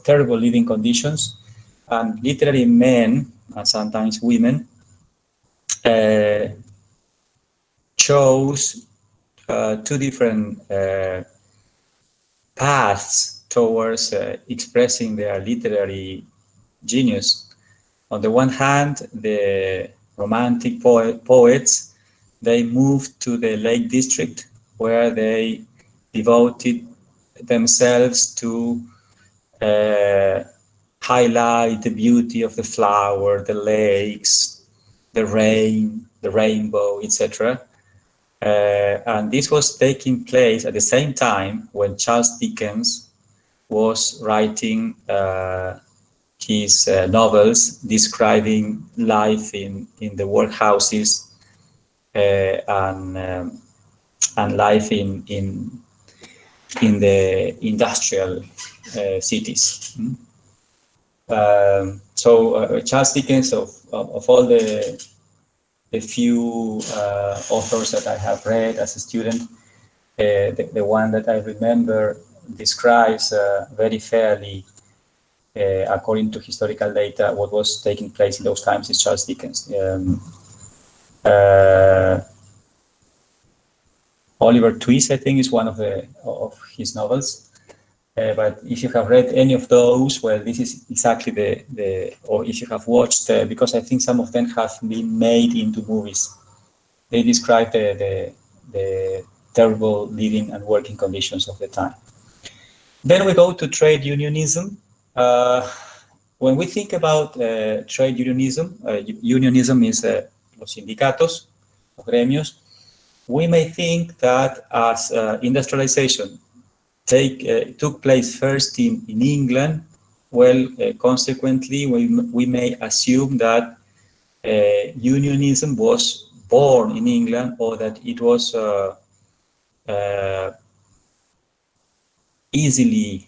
terrible living conditions, and literally men and sometimes women chose two different paths towards expressing their literary genius. On the one hand, the romantic poets, they moved to the Lake District, where they devoted themselves to highlight the beauty of the flower, the lakes, the rain, the rainbow, etc. And this was taking place at the same time when Charles Dickens was writing his novels describing life in the workhouses and life in the industrial cities. So Charles Dickens, of all the few authors that I have read as a student, the one that I remember describes very fairly, according to historical data, what was taking place in those times is Charles Dickens. Oliver Twist, I think, is one of his novels. But if you have read any of those, well, this is exactly or if you have watched, because I think some of them have been made into movies. They describe the terrible living and working conditions of the time. Then we go to trade unionism. When we think about trade unionism, unionism is los sindicatos, los gremios. We may think that as industrialization took place first in England, well, consequently, we may assume that unionism was born in England, or that it was easily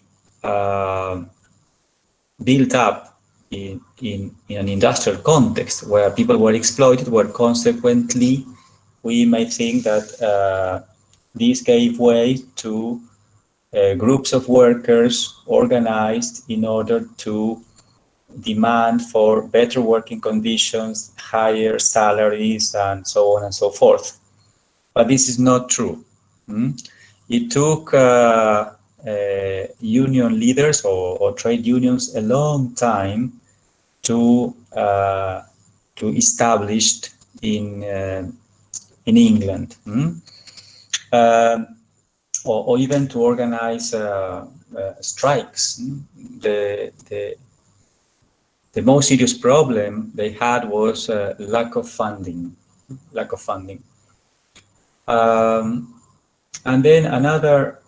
built up in an industrial context where people were exploited, where consequently we may think that this gave way to groups of workers organized in order to demand for better working conditions, higher salaries, and so on and so forth. But this is not true. It took union leaders or trade unions a long time to establish in England. Or even to organize strikes. The most serious problem they had was lack of funding. And then another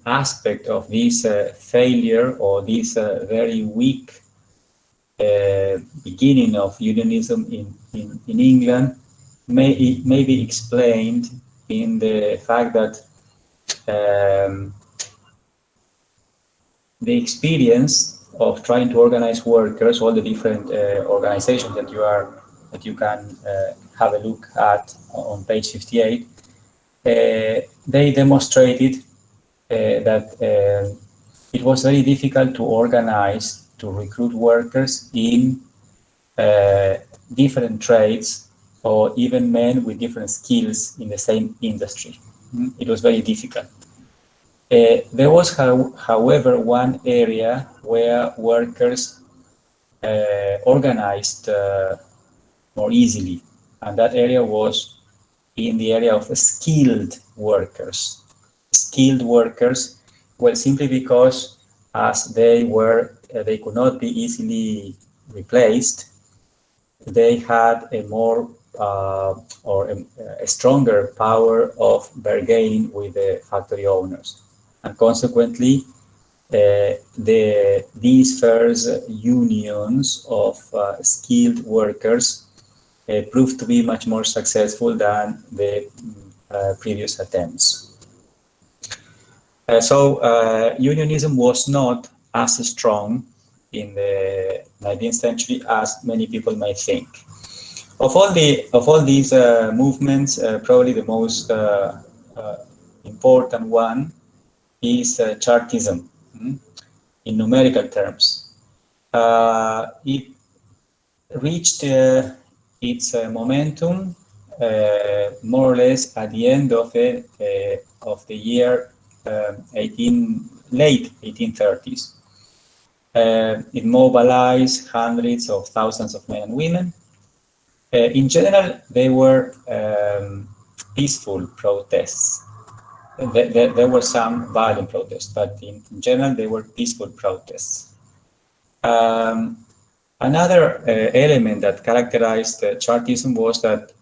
aspect of this failure, or this very weak beginning of unionism in England, may be explained in the fact that the experience of trying to organize workers, all the different organizations that you can have a look at on page 58, they demonstrated that it was very difficult to organize, to recruit workers in different trades, or even men with different skills in the same industry. It was very difficult. There was, however, one area where workers organized more easily, and that area was in the area of skilled workers. Skilled workers, well, simply because as they could not be easily replaced, they had a more or a stronger power of bargaining with the factory owners, and consequently, these first unions of skilled workers proved to be much more successful than the previous attempts. So unionism was not as strong in the 19th century as many people might think. Of all these movements, probably the most important one is Chartism, in numerical terms. It reached its momentum more or less at the end of the year late 1830s. It mobilized hundreds of thousands of men and women. In general, they were peaceful protests. There were some violent protests, but in general, they were peaceful protests. Another element that characterized Chartism was that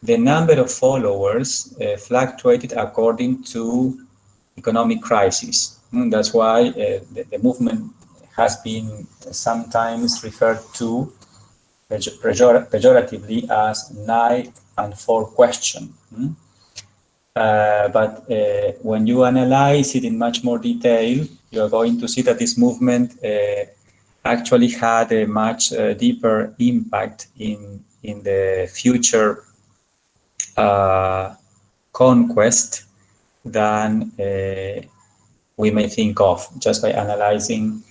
the number of followers fluctuated according to economic crisis. That's why the movement has been sometimes referred to pejoratively as night and for question. But when you analyze it in much more detail, you are going to see that this movement actually had a much deeper impact in the future conquest than we may think of just by analyzing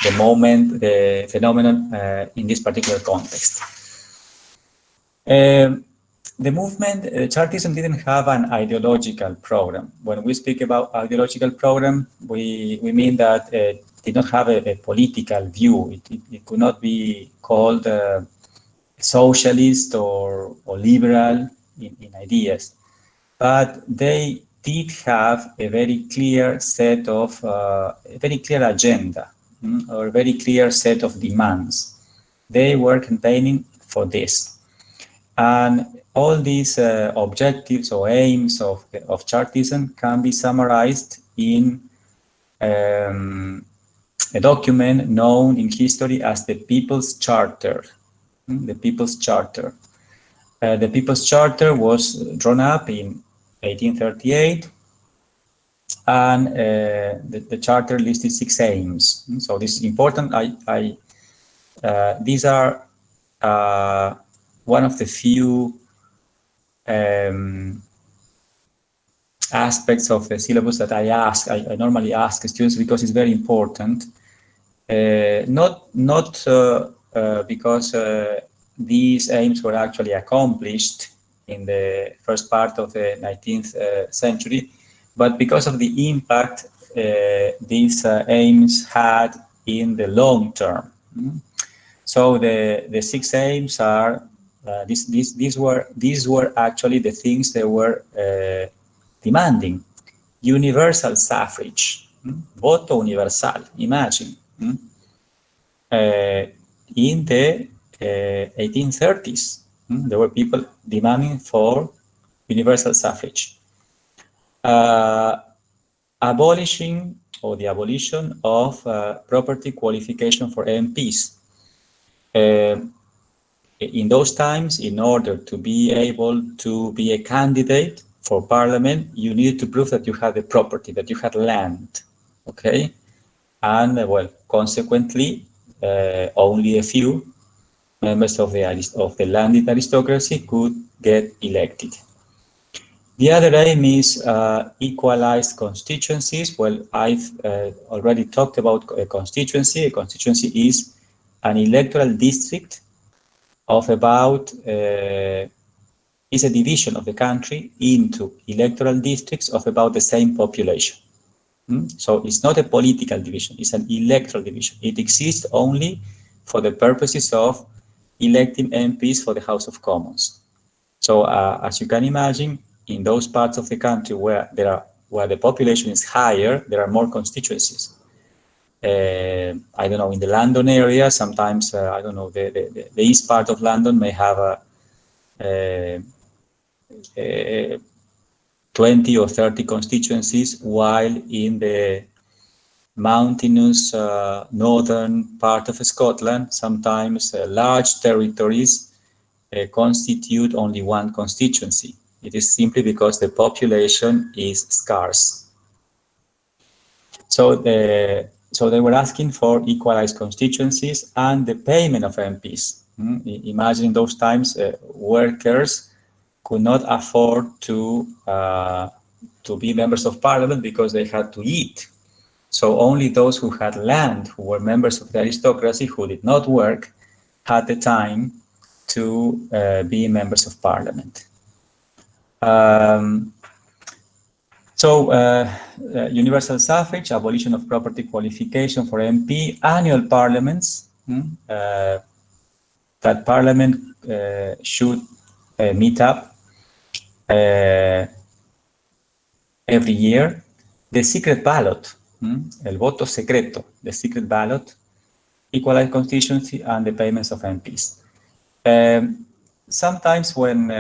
the moment, the phenomenon in this particular context. The movement, Chartism didn't have an ideological program. When we speak about ideological program, we mean that it did not have a political view. It could not be called socialist or liberal in ideas. But they did have a very clear set of, a very clear agenda, or a very clear set of demands. They were campaigning for this. And all these objectives or aims of Chartism can be summarized in a document known in history as the People's Charter. The People's Charter. The People's Charter was drawn up in 1838, and the charter listed 6 aims. So this is important. These are one of the few aspects of the syllabus that I normally ask students because it's very important. Not because these aims were actually accomplished in the first part of the 19th century, but because of the impact these aims had in the long term. So the 6 aims are these were actually the things they were demanding. Universal suffrage, voto universal. Imagine, in the 1830s, there were people demanding for universal suffrage. Abolishing or the abolition of property qualification for MPs. In those times, in order to be able to be a candidate for parliament, you needed to prove that you had a property, that you had land, okay? And well, consequently, only a few members of the landed aristocracy could get elected. The other aim is equalized constituencies. Well, I've already talked about a constituency. A constituency is an electoral district of about, is a division of the country into electoral districts of about the same population. So it's not a political division, it's an electoral division. It exists only for the purposes of electing MPs for the House of Commons. So as you can imagine, in those parts of the country where the population is higher, there are more constituencies. I don't know, in the London area, sometimes, I don't know, the east part of London may have 20 or 30 constituencies, while in the mountainous northern part of Scotland, sometimes large territories constitute only one constituency. It is simply because the population is scarce. So they were asking for equalized constituencies and the payment of MPs. Imagine those times, workers could not afford to be members of parliament because they had to eat. So only those who had land, who were members of the aristocracy, who did not work, had the time to be members of parliament. Universal suffrage, abolition of property qualification for MP, annual parliaments, that parliament should meet up every year. The secret ballot, el voto secreto, the secret ballot, equalized constituency, and the payments of MPs. Sometimes when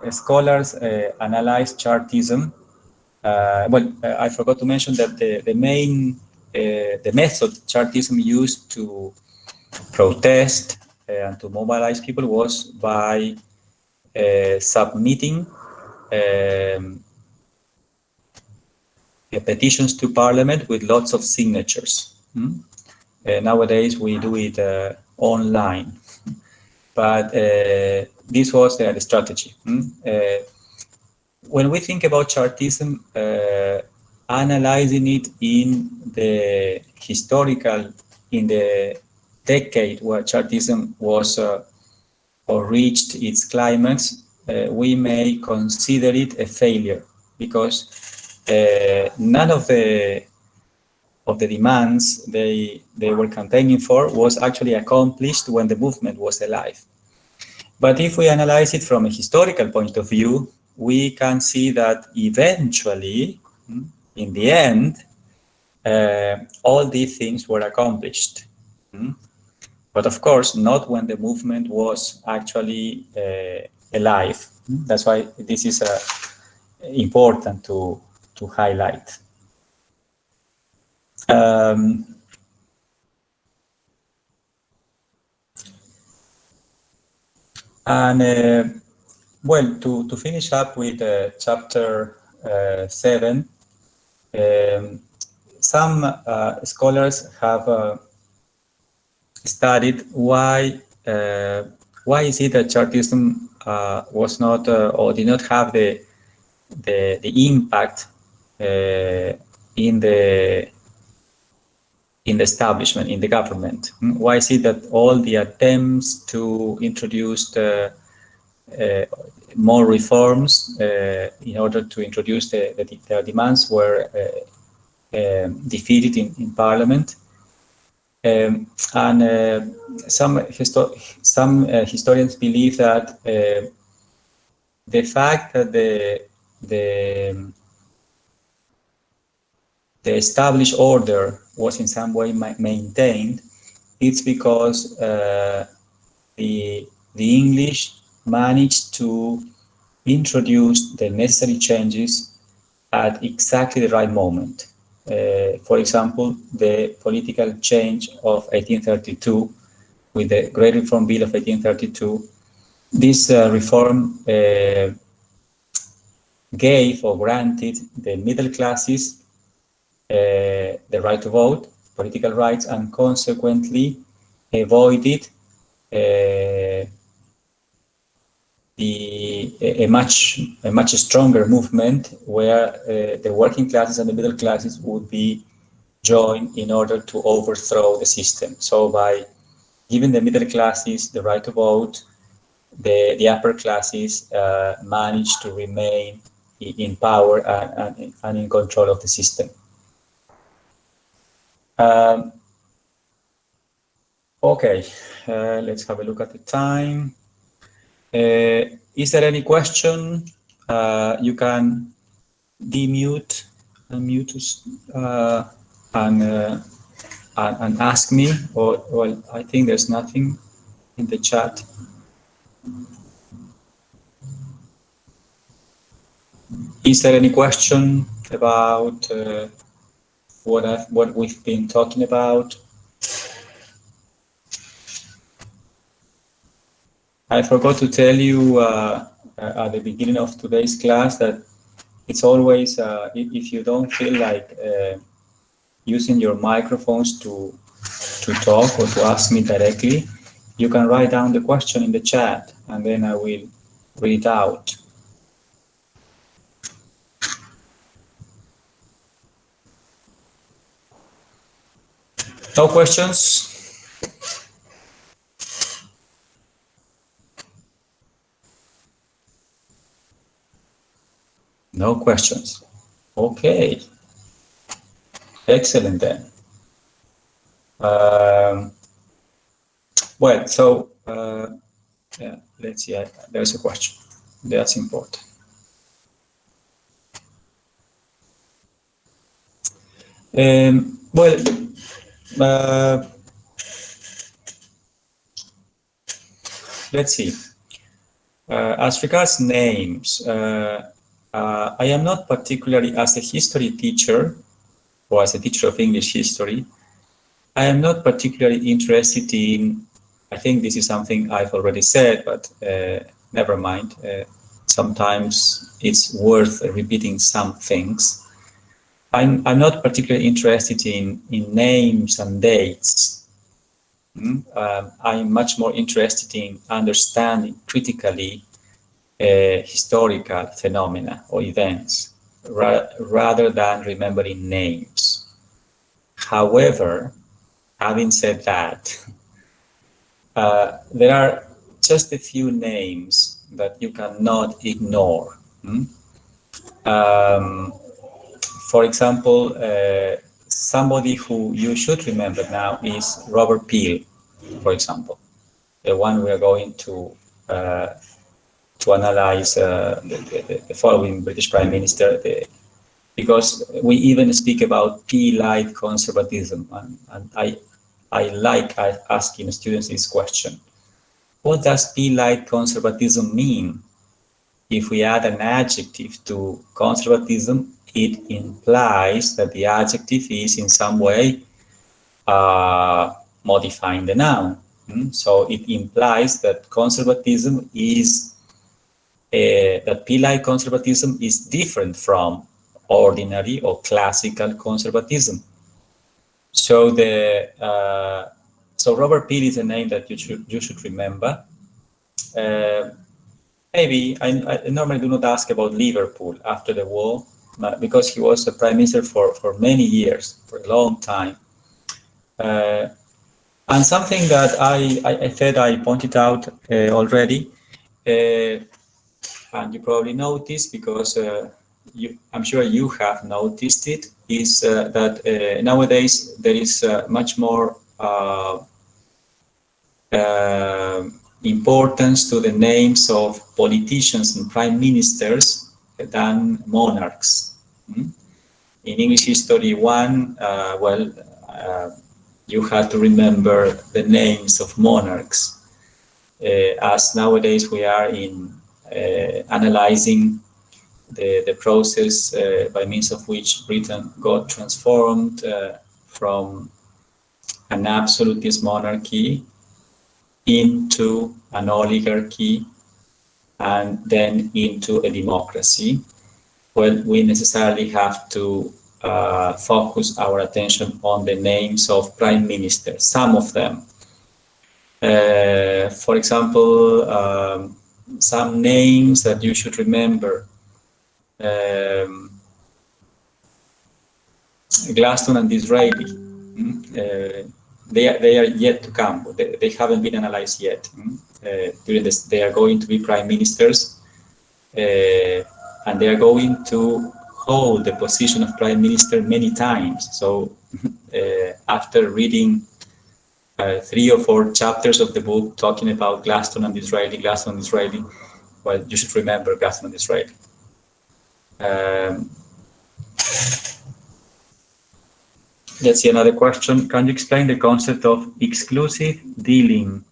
scholars analyze Chartism, I forgot to mention that the method Chartism used to protest and to mobilize people was by submitting petitions to Parliament with lots of signatures. Nowadays we do it online, but this was the strategy. When we think about Chartism, analyzing it in the decade where Chartism was or reached its climax, we may consider it a failure, because none of the demands they were campaigning for was actually accomplished when the movement was alive. But if we analyze it from a historical point of view, we can see that eventually, in the end, all these things were accomplished. But of course, not when the movement was actually alive. That's why this is important to highlight. Well, to finish up with chapter 7, some scholars have studied why is it that Chartism was not or did not have the impact in the establishment, in the government. Why is it that all the attempts to introduce more reforms in order to introduce their demands were defeated in parliament? Some historians believe that the fact that the established order was in some way maintained, it's because the English managed to introduce the necessary changes at exactly the right moment. For example, the political change of 1832 with the Great Reform Bill of 1832. This reform gave or granted the middle classes the right to vote, political rights, and consequently avoided a much stronger movement where the working classes and the middle classes would be joined in order to overthrow the system. So by giving the middle classes the right to vote, the upper classes managed to remain in power and in control of the system. Okay, let's have a look at the time. Is there any question? You can demute, unmute, and ask me. Or well, I think there's nothing in the chat. Is there any question about what we've been talking about? I forgot to tell you at the beginning of today's class that it's always, if you don't feel like using your microphones to talk or to ask me directly, you can write down the question in the chat and then I will read it out. No questions? No questions. Okay. Excellent then. Well, so yeah, let's see. There's a question. That's important. Well, let's see. As regards names, I am not particularly, as a history teacher or as a teacher of English history, I am not particularly interested in, I think this is something I've already said, but never mind. Sometimes it's worth repeating some things. I'm not particularly interested in names and dates. I'm much more interested in understanding critically historical phenomena or events rather than remembering names. However, having said that, there are just a few names that you cannot ignore. Um, for example, somebody who you should remember now is Robert Peel, for example, the one we are going to analyze the following British Prime Minister, because we even speak about Peel-lite conservatism, and I like asking students this question: what does Peel-lite conservatism mean? If we add an adjective to conservatism, it implies that the adjective is in some way modifying the noun. So it implies that conservatism is that Peel-lite conservatism is different from ordinary or classical conservatism. So so Robert Peel is a name that you should remember. Maybe I normally do not ask about Liverpool after the war, because he was a prime minister for many years, for a long time. And something that I said, I pointed out already, and you probably noticed because I'm sure you have noticed it, is that nowadays there is much more importance to the names of politicians and prime ministers than monarchs. In English History 1, you had to remember the names of monarchs, as nowadays we are in analyzing the process by means of which Britain got transformed from an absolutist monarchy into an oligarchy and then into a democracy. Well, we necessarily have to focus our attention on the names of prime ministers, some of them. For example, some names that you should remember: Gladstone and Disraeli. They are yet to come. They haven't been analyzed yet. During this, they are going to be prime ministers, and they are going to hold the position of prime minister many times. So after reading 3 or 4 chapters of the book talking about Gladstone and Disraeli, well, you should remember Gladstone and Disraeli. Let's see another question. Can you explain the concept of exclusive dealing?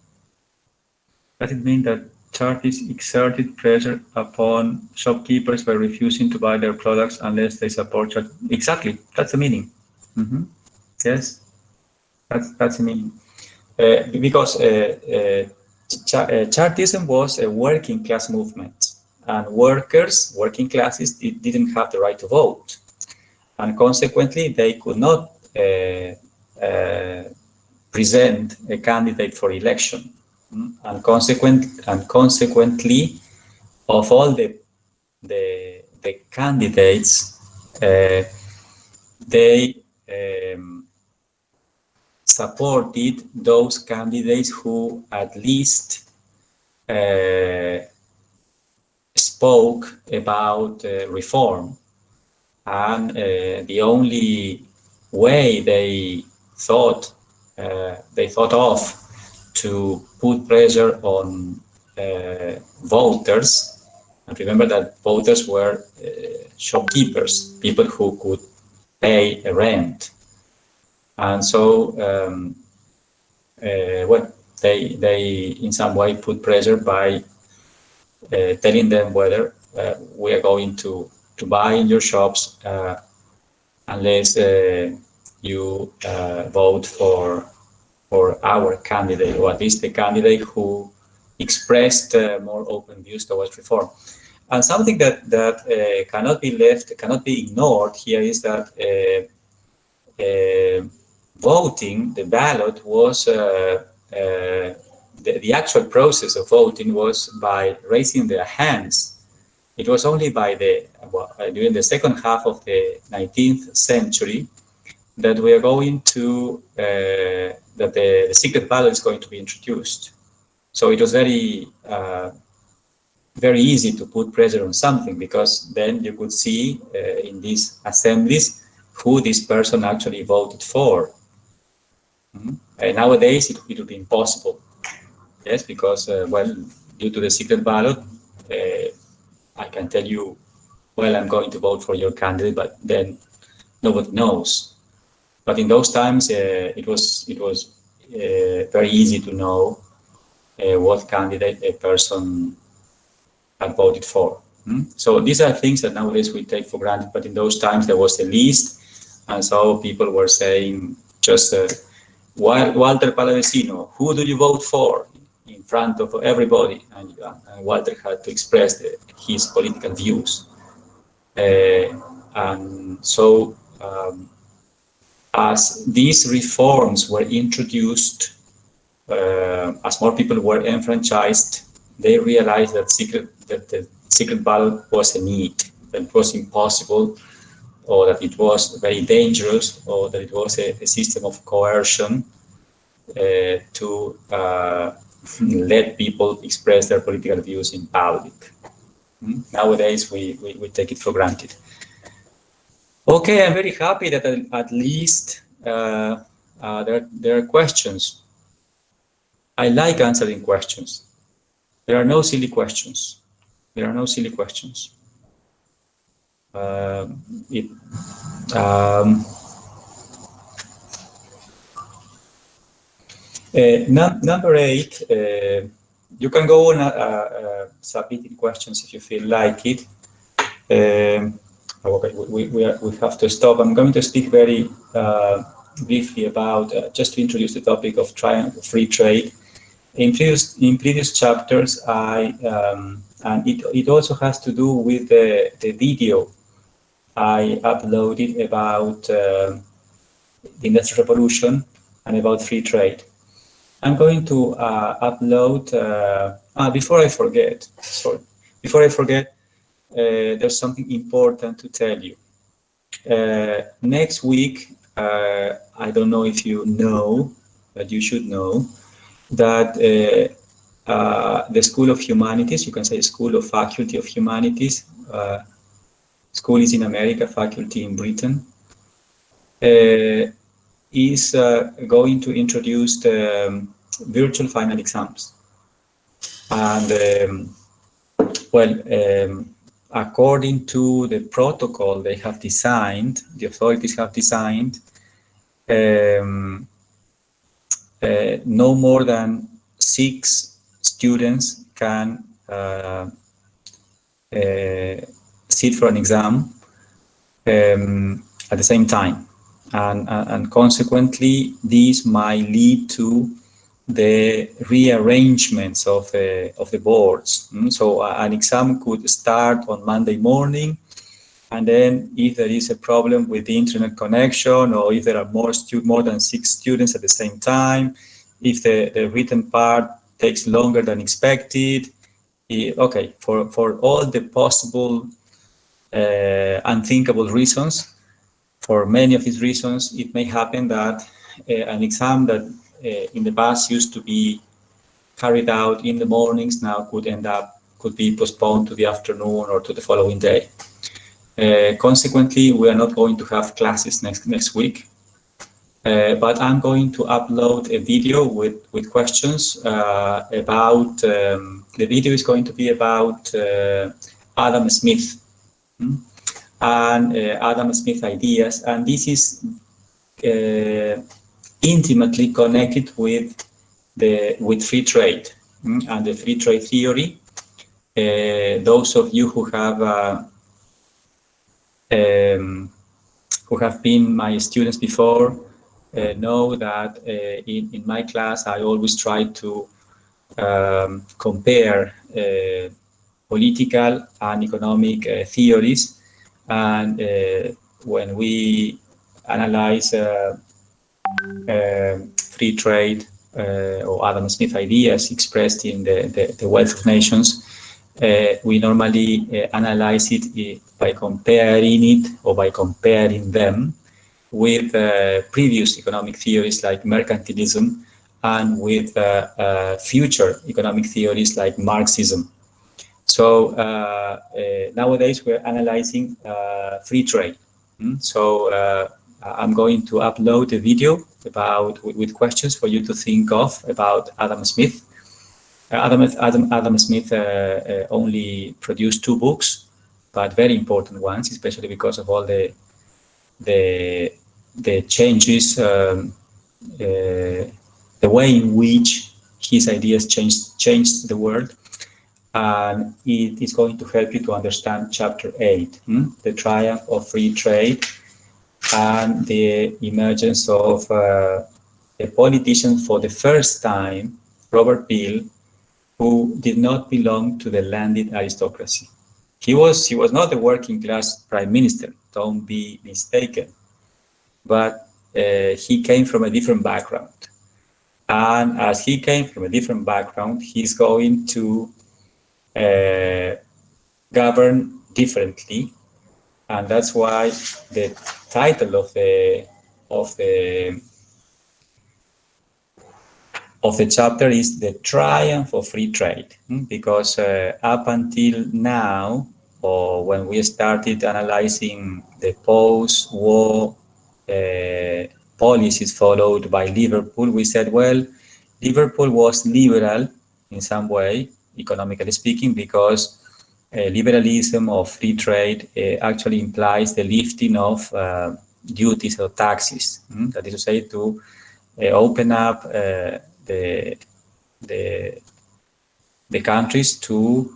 Does it mean that Chartists exerted pressure upon shopkeepers by refusing to buy their products unless they support Chartists? Exactly, that's the meaning. Yes, that's the meaning. Because Chartism was a working class movement, and working classes didn't have the right to vote, and consequently they could not present a candidate for election, and consequently, of all the candidates, they supported those candidates who at least spoke about reform, and the only way they thought of to put pressure on voters, and remember that voters were shopkeepers, people who could pay a rent, and so they in some way put pressure by telling them whether we are going to buy in your shops unless you vote for our candidate, or at least the candidate who expressed more open views towards reform. And something that cannot be ignored here is that voting, the ballot, was the actual process of voting was by raising their hands. It was only during the second half of the 19th century that we are going to that the secret ballot is going to be introduced. So it was very very easy to put pressure on something, because then you could see in these assemblies who this person actually voted for. Nowadays, it would be impossible. Yes, because, well, due to the secret ballot, I can tell you, well, I'm going to vote for your candidate, but then nobody knows. But in those times, it was very easy to know what candidate a person had voted for. So these are things that nowadays we take for granted, but in those times there was a list, and so people were saying just Walter Palavecino, who do you vote for? In front of everybody, and Walter had to express his political views. And so as these reforms were introduced, as more people were enfranchised, they realized that the secret ballot was a need, that it was impossible, or that it was very dangerous, or that it was a system of coercion to let people express their political views in public. Nowadays, we take it for granted. Okay, I'm very happy that at least there are questions. I like answering questions. There are no silly questions. There are no silly questions. Number 8, you can go on submitting questions if you feel like it. Okay, we have to stop. I'm going to speak very briefly about, just to introduce the topic of free trade. In previous chapters, and it also has to do with the video I uploaded about the Industrial Revolution and about free trade. I'm going to upload, before I forget, there's something important to tell you. Next week, I don't know if you know, but you should know, that the School of Humanities, you can say School of Faculty of Humanities, school is in America, faculty in Britain, is going to introduce the virtual final exams. And according to the protocol they have designed, the authorities have designed, no more than 6 students can sit for an exam at the same time, and consequently this might lead to the rearrangements of the boards. So an exam could start on Monday morning, and then if there is a problem with the internet connection, or if there are more than 6 students at the same time, if the written part takes longer than expected, okay, for all the possible unthinkable reasons, for many of these reasons, it may happen that an exam that in the past used to be carried out in the mornings now could be postponed to the afternoon or to the following day. Consequently, we are not going to have classes next week, but I'm going to upload a video with questions about, the video is going to be about Adam Smith and Adam Smith ideas, and this is intimately connected with free trade and the free trade theory. Those of you who have been my students before know that in my class I always try to compare political and economic theories, and when we analyze free trade or Adam Smith ideas expressed in the Wealth of Nations, we normally analyze it by comparing them with previous economic theories like mercantilism, and with future economic theories like Marxism. So nowadays we're analyzing free trade. So I'm going to upload a video with questions for you to think of about Adam Smith. Adam Smith only produced 2 books, but very important ones, especially because of all the changes, the way in which his ideas changed the world. And it is going to help you to understand chapter 8, the triumph of free trade and the emergence of a politician for the first time, Robert Peel, who did not belong to the landed aristocracy. He was not a working class prime minister, don't be mistaken, but he came from a different background. And as he came from a different background, he's going to govern differently, and that's why the title of the chapter is The Triumph of Free Trade, because up until now, or when we started analyzing the post-war policies followed by Liverpool, we said, well, Liverpool was liberal in some way, economically speaking, because liberalism or free trade actually implies the lifting of duties or taxes. That is to say, to open up the countries to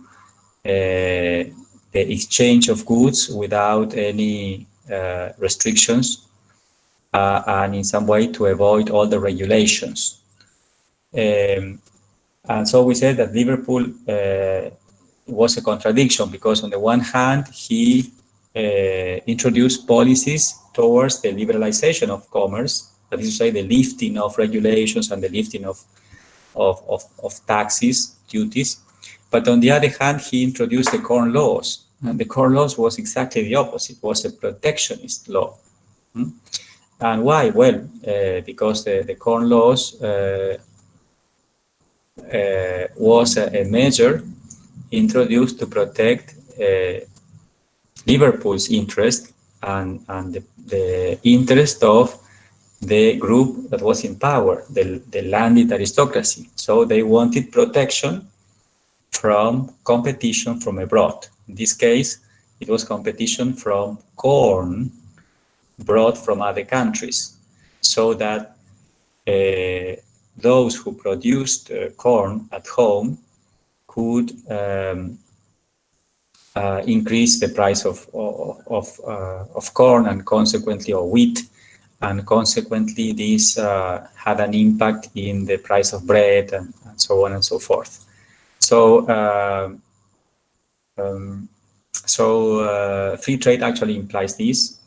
the exchange of goods without any restrictions, and in some way to avoid all the regulations. And so we said that Liverpool was a contradiction, because on the one hand, he introduced policies towards the liberalization of commerce, that is to say, the lifting of regulations and the lifting of taxes, duties. But on the other hand, he introduced the Corn Laws. And the Corn Laws was exactly the opposite, it was a protectionist law. And why? Well, because the Corn Laws was a measure introduced to protect Liverpool's interest and the interest of the group that was in power, the landed aristocracy. So they wanted protection from competition from abroad. In this case, it was competition from corn brought from other countries, so that those who produced corn at home could increase the price of corn and consequently of wheat, and consequently this had an impact in the price of bread and so on and so forth. So free trade actually implies this.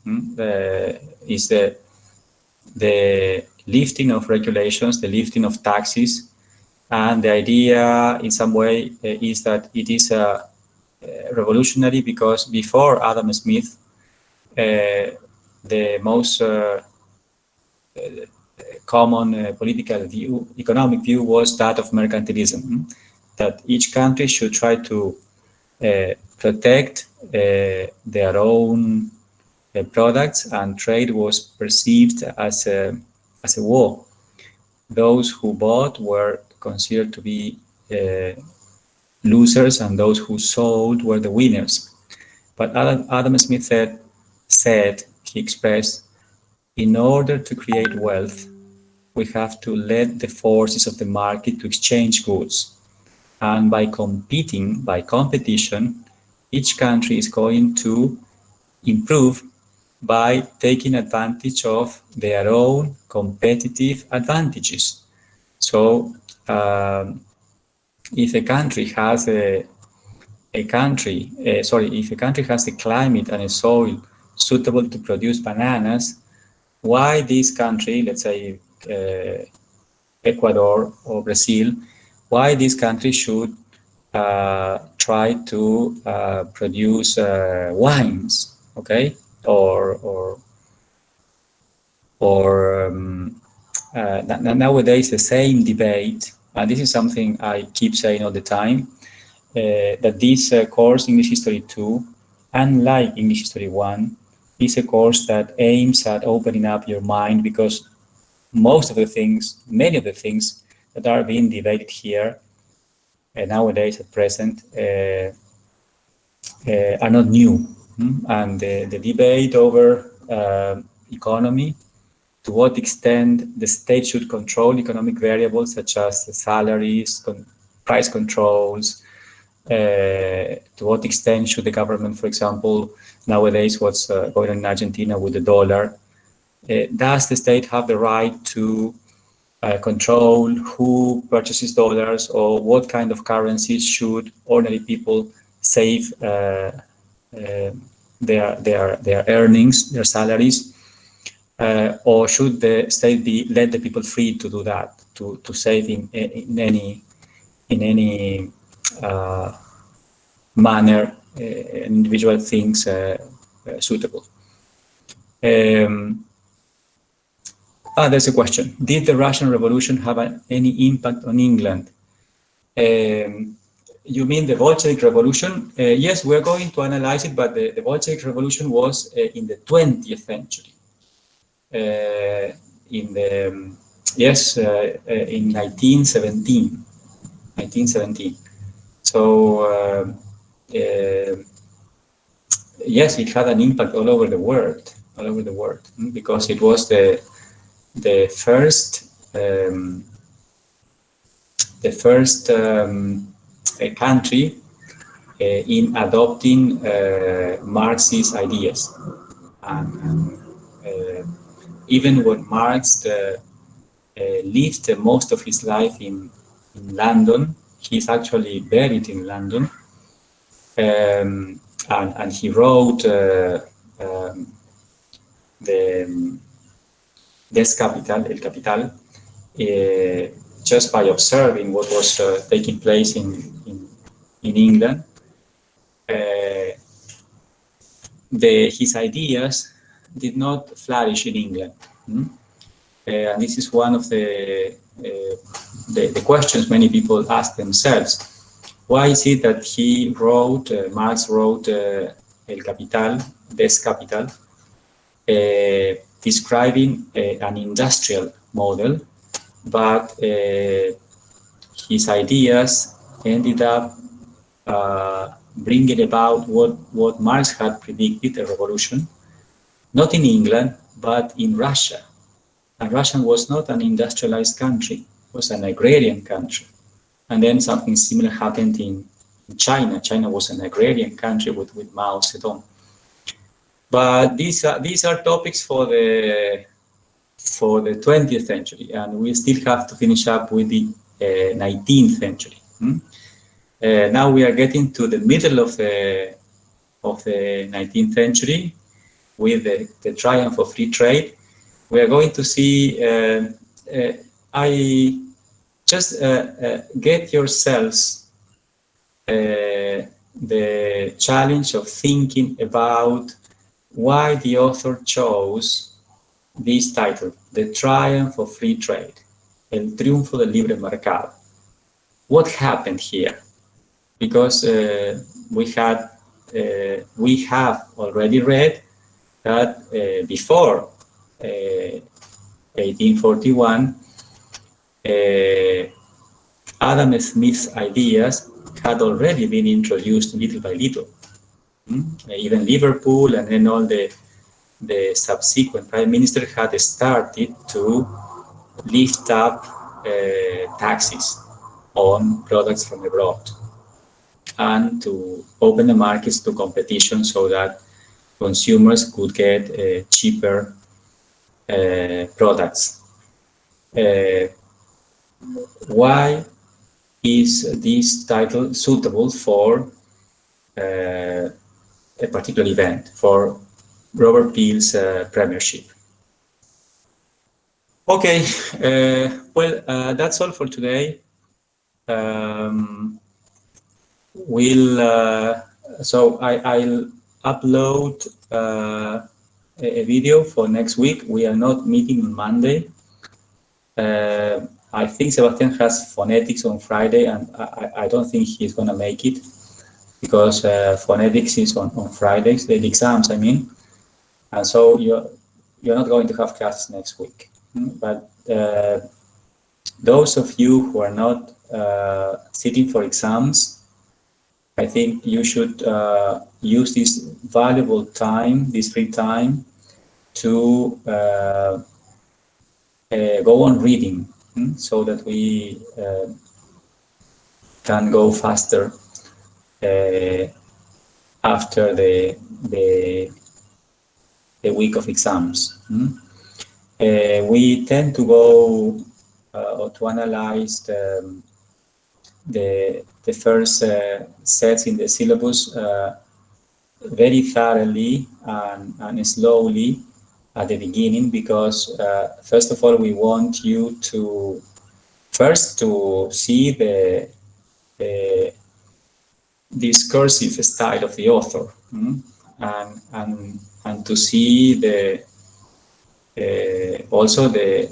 Is the lifting of regulations, the lifting of taxes, and the idea in some way is that it is revolutionary, because before Adam Smith, the most common political view, economic view, was that of mercantilism, that each country should try to protect their own products, and trade was perceived as a war. Those who bought were considered to be losers, and those who sold were the winners. But Adam Smith said, he expressed, in order to create wealth, we have to let the forces of the market to exchange goods. And by competition, each country is going to improve by taking advantage of their own competitive advantages. So if a country has if a country has a climate and a soil suitable to produce bananas, why this country, let's say Ecuador or Brazil, why this country should try to produce wines, okay, or nowadays the same debate, and this is something I keep saying all the time. that this course, English History 2, unlike English History 1, is a course that aims at opening up your mind, because most of the things, many of the things that are being debated here nowadays at present are not new. And the debate over economy, to what extent the state should control economic variables such as salaries, price controls, to what extent should the government, for example, nowadays what's going on in Argentina with the dollar, does the state have the right to control who purchases dollars, or what kind of currencies should ordinary people save their earnings, their salaries, or should the state let the people free to do that, to save in any manner, individual things suitable. There's a question. Did the Russian Revolution have any impact on England? You mean the Bolshevik Revolution? Yes, we're going to analyze it, but the Bolshevik Revolution was in the 20th century. In 1917. So yes, it had an impact all over the world, because it was the first country in adopting Marxist ideas, and even when Marx lived most of his life in London, he's actually buried in London, and he wrote Des Capital, El Capital, just by observing what was taking place in England. His ideas did not flourish in England. And this is one of the questions many people ask themselves. Why is it that Marx wrote El Capital, Des Capital, describing an industrial model, but his ideas ended up bringing about what Marx had predicted, a revolution, not in England, but in Russia. And Russia was not an industrialized country, it was an agrarian country. And then something similar happened in China. China was an agrarian country with Mao Zedong. But these are topics for the 20th century, and we still have to finish up with the 19th century. Now we are getting to the middle of the 19th century with the triumph of free trade. We are going to see. Get yourselves the challenge of thinking about why the author chose this title, The Triumph of Free Trade, El Triunfo del Libre Mercado. What happened here? Because we have already read that before 1841, Adam Smith's ideas had already been introduced little by little. Even Liverpool and then all the subsequent prime minister had started to lift up taxes on products from abroad and to open the markets to competition so that consumers could get cheaper products. Why is this title suitable for a particular event, for Robert Peel's premiership? Okay, that's all for today. I'll upload a video for next week. We are not meeting on Monday. I think Sebastian has phonetics on Friday, and I don't think he's going to make it because phonetics is on Fridays, the exams, I mean. And so you're not going to have classes next week. But those of you who are not sitting for exams, I think you should use this valuable time, this free time, to go on reading, so that we can go faster after the week of exams. We tend to go or to analyze the first sets in the syllabus very thoroughly and slowly at the beginning, because first of all we want you to first to see the discursive style of the author, and to see the also the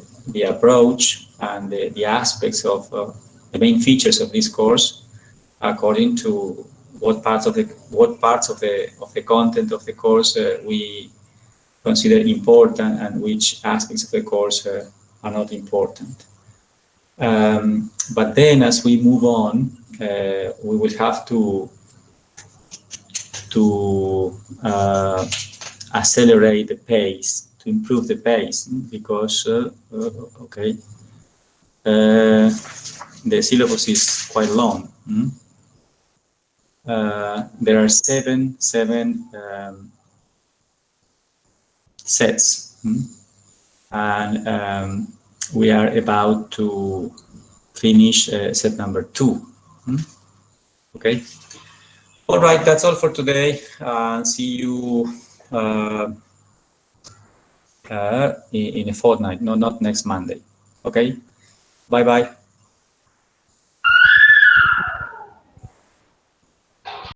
approach and the aspects of the main features of this course according to what parts of the content of the course we consider important and which aspects of the course are not important. But then as we move on, we will have to accelerate the pace, to improve the pace, because the syllabus is quite long. There are seven sets, and we are about to finish set number 2. Okay. All right, that's all for today. See you in a fortnight. No, not next Monday. Okay. Bye bye.